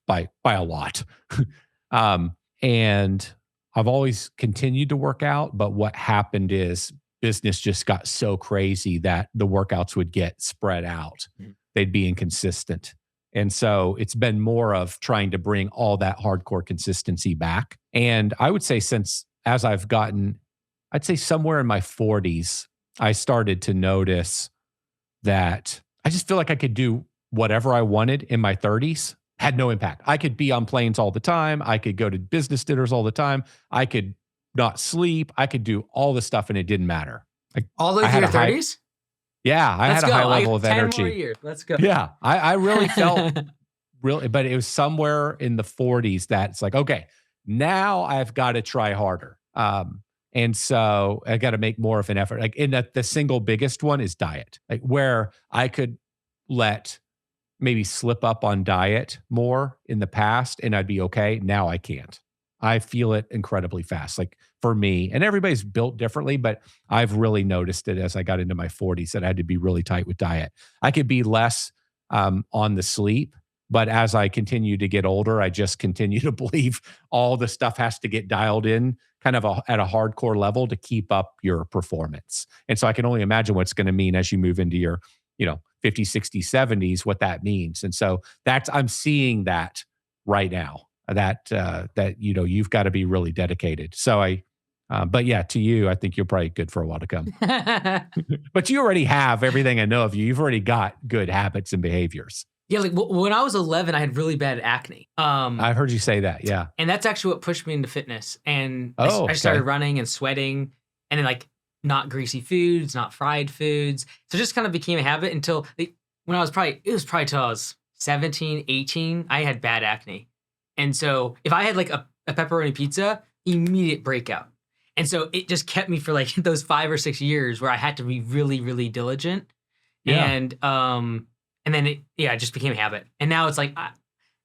by a lot. And I've always continued to work out, but what happened is business just got so crazy that the workouts would get spread out. They'd be inconsistent. And so it's been more of trying to bring all that hardcore consistency back. And I would say as I've gotten, I'd say somewhere in my 40s, I started to notice that I just feel like I could do whatever I wanted in my 30s. Had no impact. I could be on planes all the time. I could go to business dinners all the time. I could not sleep. I could do all the stuff and it didn't matter. Like, all those in your 30s? I had a high level of 10 energy. more years. Let's go. Yeah. I really felt but it was somewhere in the 40s that it's like, okay, now I've got to try harder. And so I got to make more of an effort. Like, the single biggest one is diet, like where I could maybe slip up on diet more in the past and I'd be okay. Now I can't. I feel it incredibly fast. Like for me, and everybody's built differently, but I've really noticed it as I got into my 40s that I had to be really tight with diet. I could be less on the sleep, but as I continue to get older, I just continue to believe all the stuff has to get dialed in kind of at a hardcore level to keep up your performance. And so I can only imagine what's going to mean as you move into your, 50s, 60s, 70s, what that means. And so I'm seeing that right now, that you've got to be really dedicated. So but yeah, to you, I think you're probably good for a while to come. But you already have everything I know of you. You've already got good habits and behaviors. Yeah, like when I was 11, I had really bad acne. I've heard you say that, yeah. And that's actually what pushed me into fitness. And I I started running and sweating, and then like not greasy foods, not fried foods. So it just kind of became a habit until when I was till I was 17, 18, I had bad acne. And so if I had like a pepperoni pizza, immediate breakout. And so it just kept me for like those 5 or 6 years where I had to be really, really diligent. Yeah. And then it just became a habit. And now it's like,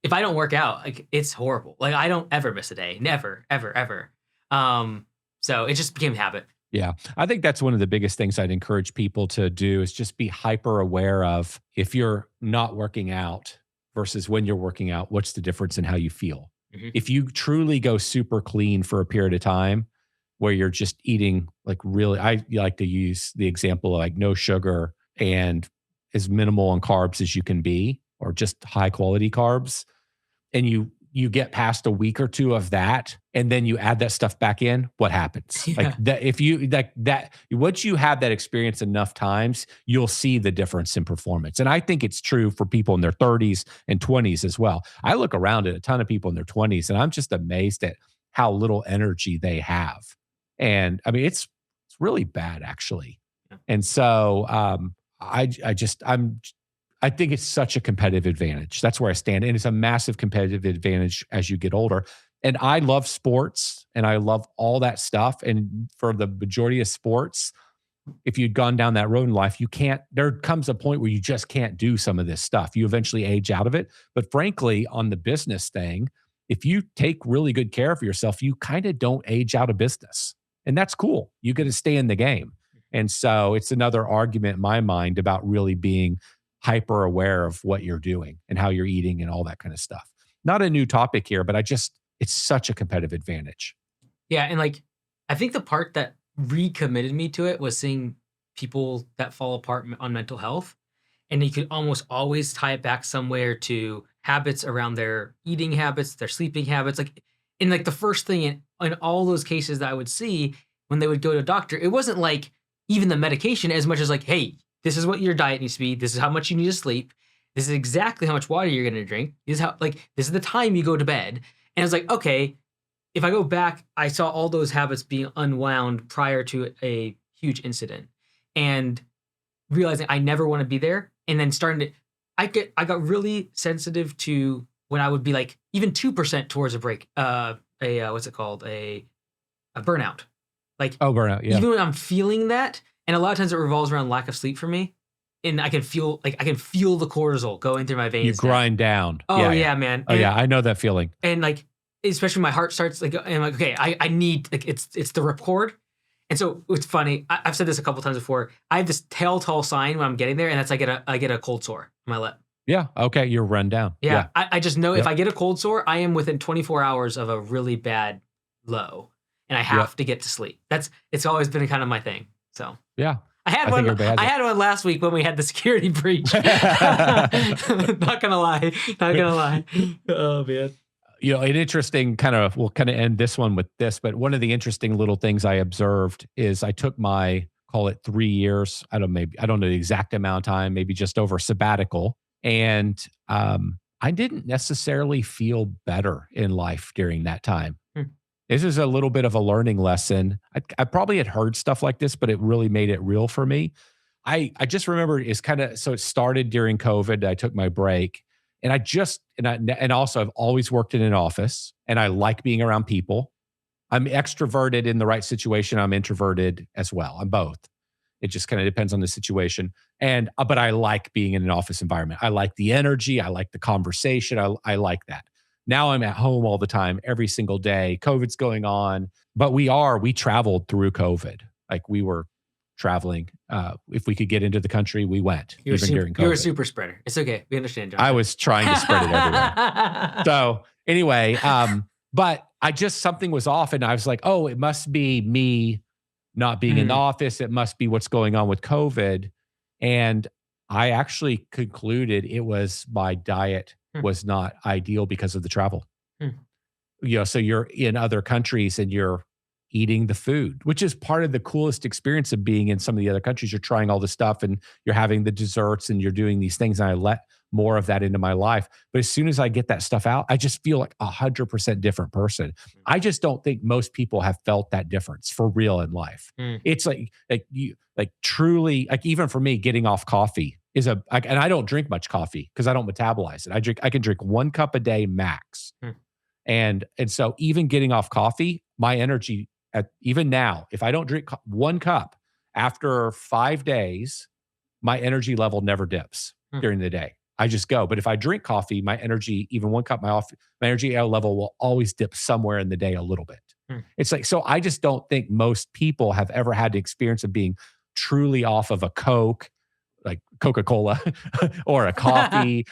if I don't work out, like it's horrible. Like I don't ever miss a day. Never, ever, ever. So it just became a habit. Yeah. I think that's one of the biggest things I'd encourage people to do is just be hyper aware of if you're not working out versus when you're working out, what's the difference in how you feel? Mm-hmm. If you truly go super clean for a period of time where you're just eating like really, I like to use the example of like no sugar and as minimal on carbs as you can be, or just high quality carbs. And you get past a week or two of that, and then you add that stuff back in, what happens? Yeah. Like that, if you once you have that experience enough times, you'll see the difference in performance. And I think it's true for people in their 30s and 20s as well. I look around at a ton of people in their 20s and I'm just amazed at how little energy they have. And I mean, it's really bad actually. Yeah. And so, I think it's such a competitive advantage. That's where I stand. And it's a massive competitive advantage as you get older. And I love sports and I love all that stuff. And for the majority of sports, if you'd gone down that road in life, there comes a point where you just can't do some of this stuff. You eventually age out of it. But frankly, on the business thing, if you take really good care of yourself, you kind of don't age out of business. And that's cool. You get to stay in the game. And so it's another argument in my mind about really being hyper aware of what you're doing and how you're eating and all that kind of stuff. Not a new topic here, but it's such a competitive advantage. Yeah. And like, I think the part that recommitted me to it was seeing people that fall apart on mental health. And you could almost always tie it back somewhere to habits around their eating habits, their sleeping habits. Like, and like the first thing in all those cases that I would see when they would go to a doctor, it wasn't like even the medication as much as like, hey, this is what your diet needs to be. This is how much you need to sleep. This is exactly how much water you're going to drink. This is the time you go to bed. And it's like, okay, if I go back, I saw all those habits being unwound prior to a huge incident, and realizing I never want to be there, and then starting to, I got really sensitive to when I would be like even 2% towards a break, what's it called, a burnout, like Oh, burnout. Yeah. even when I'm feeling that, and a lot of times it revolves around lack of sleep for me, and I can feel the cortisol going through my veins. You grind down. Oh yeah, man. Oh yeah, I know that feeling. And like, especially my heart starts like, and I'm like, okay, I need, like, it's the ripcord. And so it's funny. I've said this a couple times before. I have this telltale sign when I'm getting there, and that's I get a cold sore on my lip. Yeah. Okay. You're run down. Yeah. I just know if I get a cold sore, I am within 24 hours of a really bad low, and I have to get to sleep. It's always been kind of my thing. So yeah. I had one last week when we had the security breach. Not gonna lie. Oh man. You know, an interesting we'll kind of end this one with this, but one of the interesting little things I observed is I took my, call it 3 years, I don't know the exact amount of time, maybe just over sabbatical. And I didn't necessarily feel better in life during that time. This is a little bit of a learning lesson. I probably had heard stuff like this, but it really made it real for me. I just remember so it started during COVID. I took my break, and and also I've always worked in an office, and I like being around people. I'm extroverted in the right situation. I'm introverted as well. I'm both. It just kind of depends on the situation. But I like being in an office environment. I like the energy. I like the conversation. I like that. Now I'm at home all the time, every single day. COVID's going on, but we traveled through COVID. Like, we were traveling. If we could get into the country, we went, during COVID. You're a super spreader. It's okay. We understand, John. I was trying to spread it everywhere. So anyway, but something was off, and I was like, oh, it must be me not being in the office. It must be what's going on with COVID. And I actually concluded it was my diet was not ideal because of the travel. You know, so you're in other countries and you're eating the food, which is part of the coolest experience of being in some of the other countries. You're trying all this stuff, and you're having the desserts, and you're doing these things. And I let more of that into my life. But as soon as I get that stuff out, I just feel like 100% different person. I just don't think most people have felt that difference for real in life. It's like truly, like, even for me, getting off coffee and I don't drink much coffee because I don't metabolize it. I can drink 1 cup a day max. And so even getting off coffee, my energy, even now, if I don't drink 1 cup after 5 days, my energy level never dips during the day. I just go. But if I drink coffee, my energy, even 1 cup, my energy level will always dip somewhere in the day a little bit. It's like, so I just don't think most people have ever had the experience of being truly off of a Coke, like Coca-Cola, or a coffee,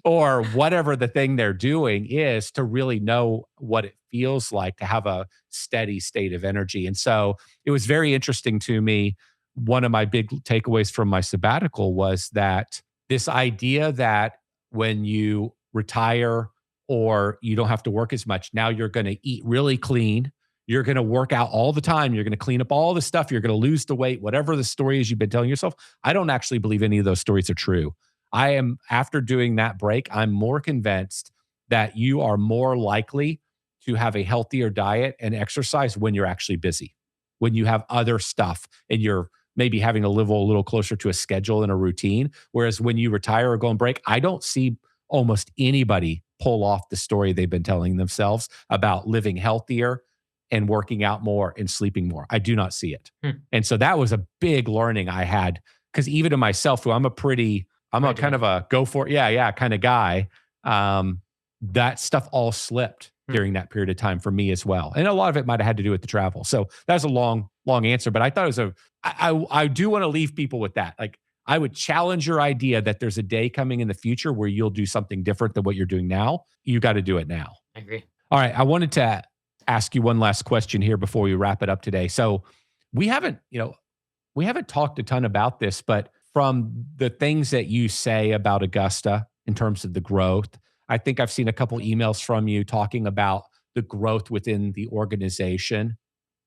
or whatever the thing they're doing is, to really know what it feels like to have a steady state of energy. And so it was very interesting to me. One of my big takeaways from my sabbatical was that this idea that when you retire or you don't have to work as much, now you're going to eat really clean. You're going to work out all the time. You're going to clean up all the stuff. You're going to lose the weight, whatever the story is you've been telling yourself. I don't actually believe any of those stories are true. After doing that break, I'm more convinced that you are more likely to have a healthier diet and exercise when you're actually busy, when you have other stuff and you're maybe having to live a little closer to a schedule and a routine. Whereas when you retire or go on break, I don't see almost anybody pull off the story they've been telling themselves about living healthier and working out more and sleeping more. I do not see it. And so that was a big learning I had, because even to myself, who I'm a kind of a go for it, kind of guy, that stuff all slipped during that period of time for me as well. And a lot of it might have had to do with the travel. So that's a long answer, but I thought it was I do want to leave people with that. Like, I would challenge your idea that there's a day coming in the future where you'll do something different than what you're doing now. You got to do it now. I agree. All right. I wanted to ask you one last question here before we wrap it up today. So we haven't talked a ton about this, but from the things that you say about Augusta in terms of the growth, I think I've seen a couple emails from you talking about the growth within the organization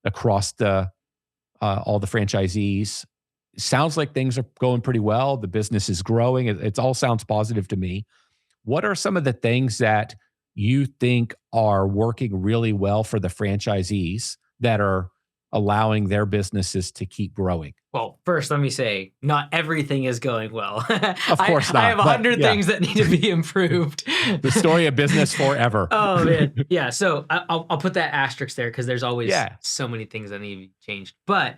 across all the franchisees. It sounds like things are going pretty well. The business is growing. It all sounds positive to me. What are some of the things that you think are working really well for the franchisees that are allowing their businesses to keep growing? Well, first, let me say, not everything is going well. Of course I have not, but 100 yeah. things that need to be improved. The story of business forever. Oh man, yeah. So I'll put that asterisk there because there's always Yeah. so many things that need to be changed. But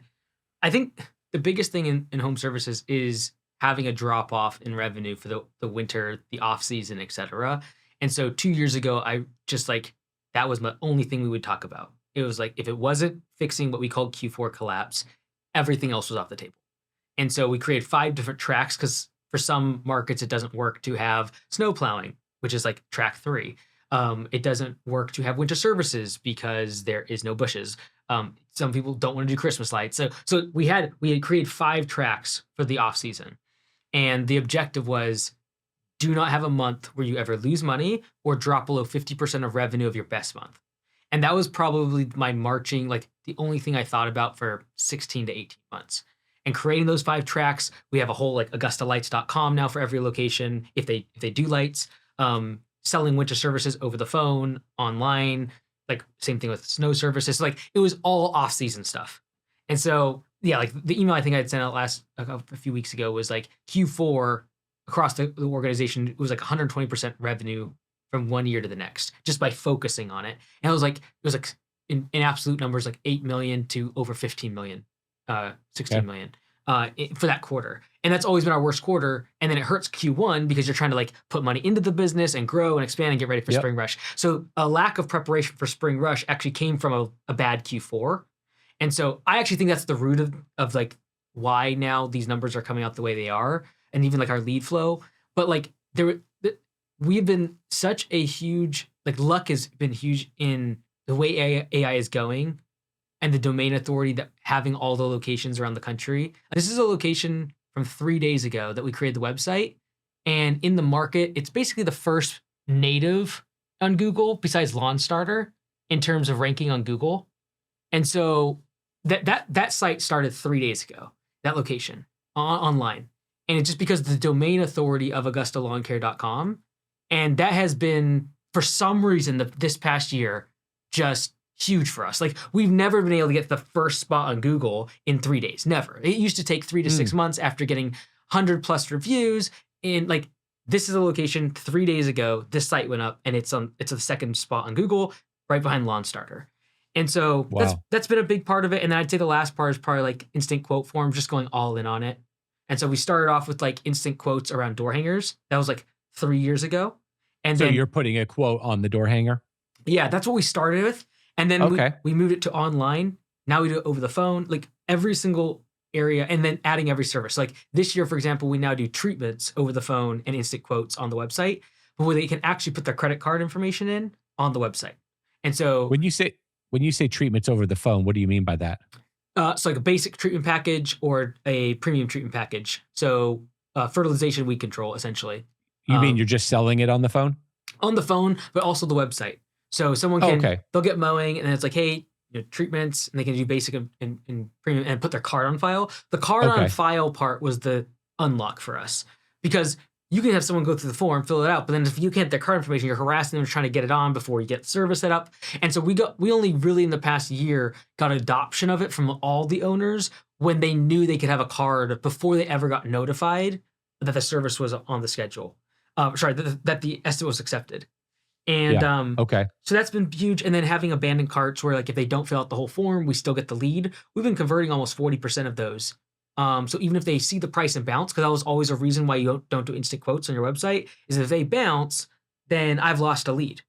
I think the biggest thing in home services is having a drop off in revenue for the winter, the off season, etc. And so 2 years ago, I just like that was my only thing we would talk about. It was like if it wasn't fixing what we called Q4 collapse, everything else was off the table. And so we created 5 different tracks because for some markets it doesn't work to have snow plowing, which is like track 3. It doesn't work to have winter services because there is no bushes. Some people don't want to do Christmas lights. So we had created 5 tracks for the off season, and the objective was do not have a month where you ever lose money or drop below 50% of revenue of your best month. And that was probably my marching, like the only thing I thought about for 16 to 18 months. And creating those 5 tracks, we have a whole like AugustaLights.com now for every location. If they do lights, selling winter services over the phone, online, like same thing with snow services. So, like it was all off-season stuff. And so, yeah, like the email I think I'd sent out a few weeks ago was like Q4 across the organization, it was like 120% revenue from one year to the next, just by focusing on it. And it was like in absolute numbers, like 8 million to over 15 million, 16 million for that quarter. And that's always been our worst quarter. And then it hurts Q1 because you're trying to like put money into the business and grow and expand and get ready for Spring Rush. So a lack of preparation for Spring Rush actually came from a bad Q4. And so I actually think that's the root of like why now these numbers are coming out the way they are, and even like our lead flow. But like we've been such a huge, like luck has been huge in the way AI is going and the domain authority that having all the locations around the country. This is a location from 3 days ago that we created the website. And in the market, it's basically the first native on Google besides Lawn Starter in terms of ranking on Google. And so that site started 3 days ago, that location online. And it's just because of the domain authority of AugustaLawnCare.com. And that has been, for some reason, this past year, just huge for us. Like we've never been able to get the first spot on Google in 3 days. Never. It used to take 3 to 6 months after getting 100+ reviews. And like this is a location 3 days ago, this site went up and it's the second spot on Google, right behind Lawn Starter. And so that's been a big part of it. And then I'd say the last part is probably like instant quote forms, just going all in on it. And so we started off with like instant quotes around door hangers. That was like 3 years ago. And so then you're putting a quote on the door hanger? Yeah, that's what we started with. And then we moved it to online. Now we do it over the phone, like every single area, and then adding every service. Like this year, for example, we now do treatments over the phone and instant quotes on the website, but where they can actually put their credit card information in on the website. And so when you say treatments over the phone, what do you mean by that? So like a basic treatment package or a premium treatment package. So fertilization weed control, essentially. You mean you're just selling it on the phone? On the phone, but also the website. So someone can, they'll get mowing and then it's like, hey, treatments, and they can do basic and premium and put their card on file. The card on file part was the unlock for us, because you can have someone go through the form, fill it out, but then if you can't get their card information, you're harassing them trying to get it on before you get the service set up. And so we only really in the past year got adoption of it from all the owners when they knew they could have a card before they ever got notified that the service was on the schedule. That the estimate was accepted. And so that's been huge. And then having abandoned carts where like if they don't fill out the whole form, we still get the lead. We've been converting almost 40% of those. So even if they see the price and bounce, because that was always a reason why you don't do instant quotes on your website, is if they bounce, then I've lost a lead.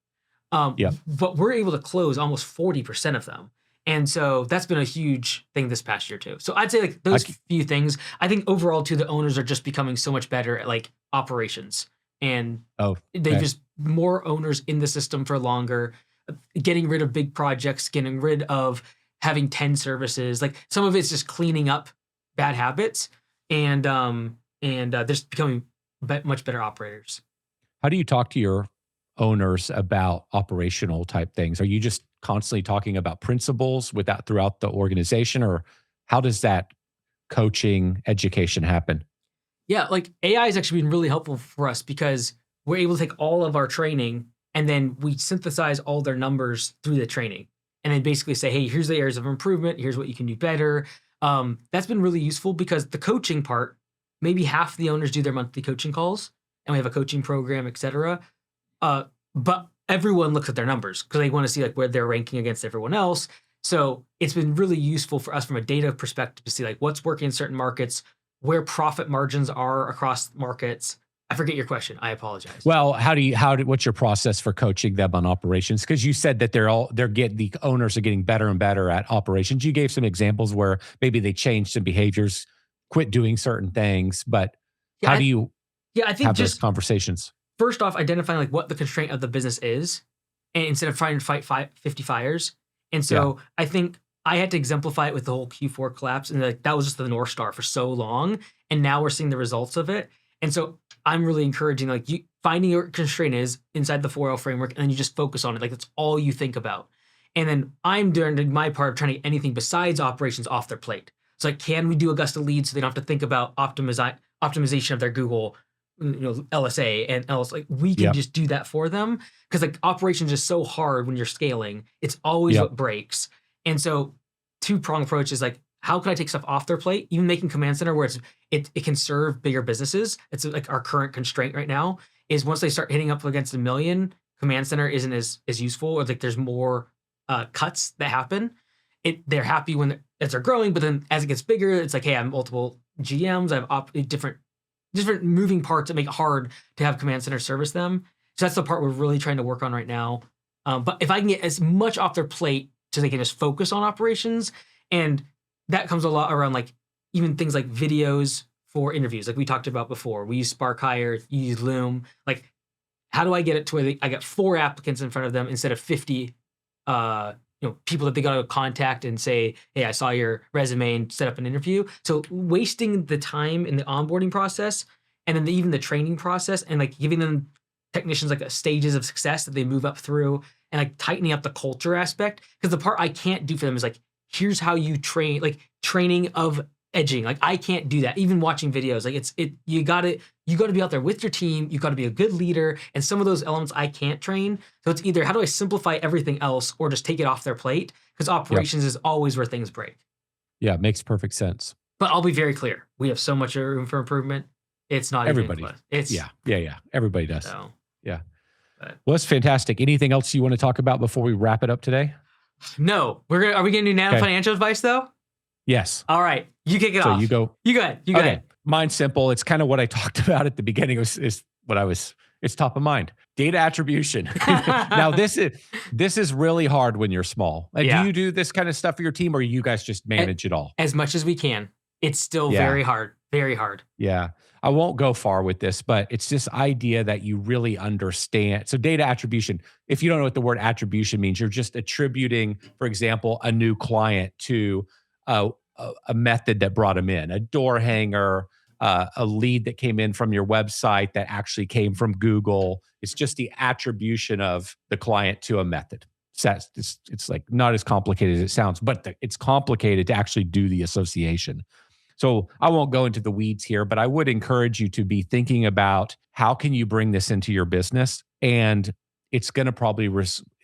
But we're able to close almost 40% of them. And so that's been a huge thing this past year too. So I'd say like those few things, I think overall too, the owners are just becoming so much better at like operations. And they just more owners in the system for longer, getting rid of big projects, getting rid of having 10 services. Like some of it's just cleaning up bad habits, and they're just becoming much better operators. How do you talk to your owners about operational type things? Are you just constantly talking about principles throughout the organization, or how does that coaching education happen? Yeah, like AI has actually been really helpful for us because we're able to take all of our training and then we synthesize all their numbers through the training, and then basically say, hey, here's the areas of improvement. Here's what you can do better. That's been really useful because the coaching part, maybe half the owners do their monthly coaching calls, and we have a coaching program, et cetera. But everyone looks at their numbers because they want to see like where they're ranking against everyone else. So it's been really useful for us from a data perspective to see like what's working in certain markets, where profit margins are across markets. I forget your question. I apologize. Well, what's your process for coaching them on operations? Because you said that the owners are getting better and better at operations. You gave some examples where maybe they changed some behaviors, quit doing certain things, but how do you I think have just those conversations? First off, identifying like what the constraint of the business is, and instead of trying to fight 50 fires. And so I think I had to exemplify it with the whole Q4 collapse, and like that was just the North Star for so long, and now we're seeing the results of it. And so I'm really encouraging like you finding your constraint is inside the 4L framework, and then you just focus on it. Like that's all you think about. And then I'm doing my part of trying to get anything besides operations off their plate. So like, can we do Augusta leads so they don't have to think about optimization of their Google, LSA and else? Like we can just do that for them, because like operations is so hard when you're scaling. It's always what breaks. And so two-prong approach is like, how can I take stuff off their plate? Even making Command Center where it can serve bigger businesses. It's like our current constraint right now is once they start hitting up against 1 million, Command Center isn't as useful, or like there's more cuts that happen. They're happy as they're growing, but then as it gets bigger, it's like, hey, I have multiple GMs, I have different moving parts that make it hard to have Command Center service them. So that's the part we're really trying to work on right now. But if I can get as much off their plate so they can just focus on operations, and that comes a lot around like even things like videos for interviews, like we talked about before. We use Spark Hire, you use Loom. Like, how do I get it to where I got 4 applicants in front of them instead of 50 people that they got to contact and say, hey, I saw your resume and set up an interview. So wasting the time in the onboarding process, and then even the training process, and like giving them technicians like stages of success that they move up through, and like tightening up the culture aspect. Because the part I can't do for them is like, here's how you train, like training of edging. Like I can't do that. Even watching videos, like you gotta be out there with your team. You gotta be a good leader. And some of those elements I can't train. So it's either how do I simplify everything else or just take it off their plate? Because operations is always where things break. Yeah, it makes perfect sense. But I'll be very clear. We have so much room for improvement. It's not everybody. Even close. It's yeah. Everybody does. So, yeah. But, well, it's fantastic. Anything else you want to talk about before we wrap it up today? No. Are we gonna do financial advice though? Yes. All right. You kick it off. So you go. You go ahead. Mine's simple. It's kind of what I talked about at the beginning. It's top of mind. Data attribution. Now this is really hard when you're small. Do you do this kind of stuff for your team, or you guys just manage it all? As much as we can. It's still very hard. Very hard. Yeah. I won't go far with this, but it's this idea that you really understand. So data attribution, if you don't know what the word attribution means, you're just attributing, for example, a new client to a method that brought them in, a door hanger, a lead that came in from your website that actually came from Google. It's just the attribution of the client to a method. It's like not as complicated as it sounds, but it's complicated to actually do the association. So I won't go into the weeds here, but I would encourage you to be thinking about how can you bring this into your business, and it's going to probably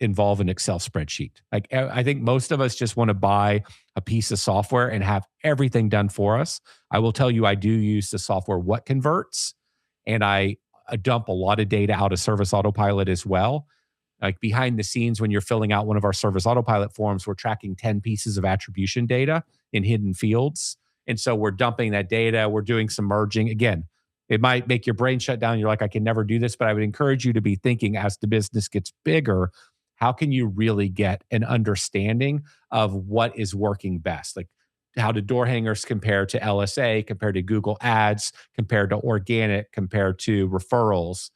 involve an Excel spreadsheet. Like I think most of us just want to buy a piece of software and have everything done for us. I will tell you, I do use the software What Converts, and I dump a lot of data out of Service Autopilot as well. Like behind the scenes, when you're filling out one of our Service Autopilot forms, we're tracking 10 pieces of attribution data in hidden fields. And so we're dumping that data. We're doing some merging. Again, it might make your brain shut down. You're like, I can never do this. But I would encourage you to be thinking as the business gets bigger, how can you really get an understanding of what is working best? Like how do door hangers compare to LSA, compared to Google Ads, compared to organic, compared to referrals?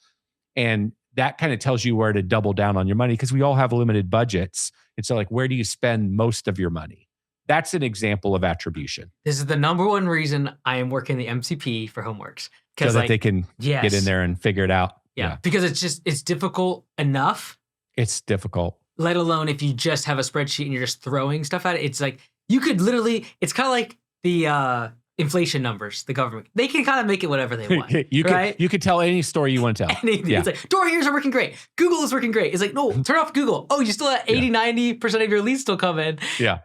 And that kind of tells you where to double down on your money, because we all have limited budgets. And so like, where do you spend most of your money? That's an example of attribution. This is the number one reason I am working the MCP for Homeworks. So that they can get in there and figure it out. Yeah. Because it's difficult enough. It's difficult. Let alone if you just have a spreadsheet and you're just throwing stuff at it. It's like, you could literally, it's kind of like the inflation numbers, the government, they can kind of make it whatever they want. Right? You could tell any story you want to tell. Anything. It's like, door hangers are working great. Google is working great. It's like, no, turn off Google. Oh, you still have 80-90% of your leads still come in. Yeah.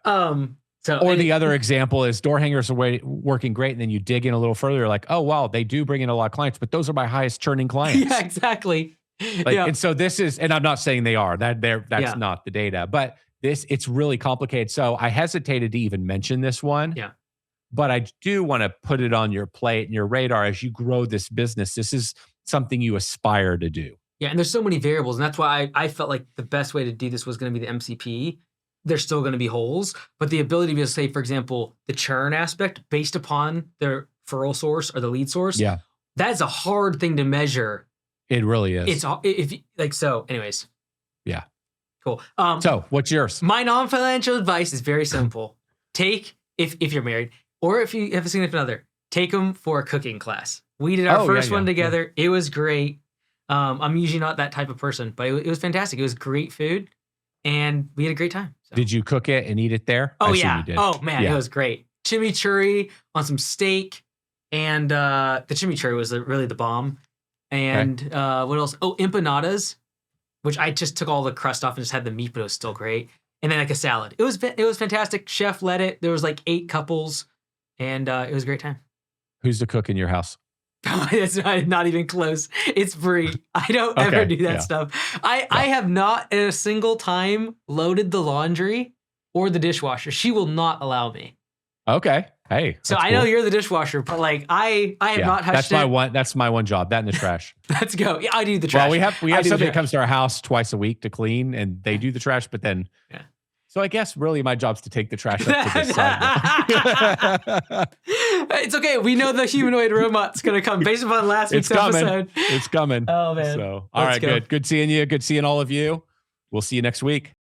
So the other example is door hangers are working great, and then you dig in a little further, you're like, oh wow, they do bring in a lot of clients, but those are my highest churning clients. Yeah, exactly. And so this is, and I'm not saying they are, that's not the data, but it's really complicated. So I hesitated to even mention this one. Yeah. But I do want to put it on your plate and your radar as you grow this business. This is something you aspire to do. Yeah, and there's so many variables, and that's why I felt like the best way to do this was going to be the MCP. There's still going to be holes, but the ability to be able to say, for example, the churn aspect based upon their referral source or the lead source. Yeah, that's a hard thing to measure. It really is. Anyways. Yeah. Cool. So what's yours? My non-financial advice is very simple. Take, if you're married or if you have a significant other, take them for a cooking class. We did our first one together. Yeah. It was great. I'm usually not that type of person, but it was fantastic. It was great food and we had a great time. So. Did you cook it and eat it there? Oh, yeah. Oh, man, it was great. Chimichurri on some steak, and the chimichurri was really the bomb. And what else? Oh, empanadas, which I just took all the crust off and just had the meat, but it was still great. And then like a salad. It was fantastic. Chef led it. There was like 8 couples, and it was a great time. Who's the cook in your house? It's not even close. It's free. I don't ever do that stuff. I have not at a single time loaded the laundry or the dishwasher. She will not allow me. Okay. Hey. So I know you're the dishwasher, but like I have not touched it. That's my one job. That and the trash. Let's go. Yeah, I do the trash. Well, we have somebody that comes to our house twice a week to clean, and they do the trash, but then. Yeah. So I guess really my job's to take the trash up to this side. It's okay. We know the humanoid robot's going to come based upon last week's episode. It's coming. Oh, man. So, all right, good. Good seeing you. Good seeing all of you. We'll see you next week.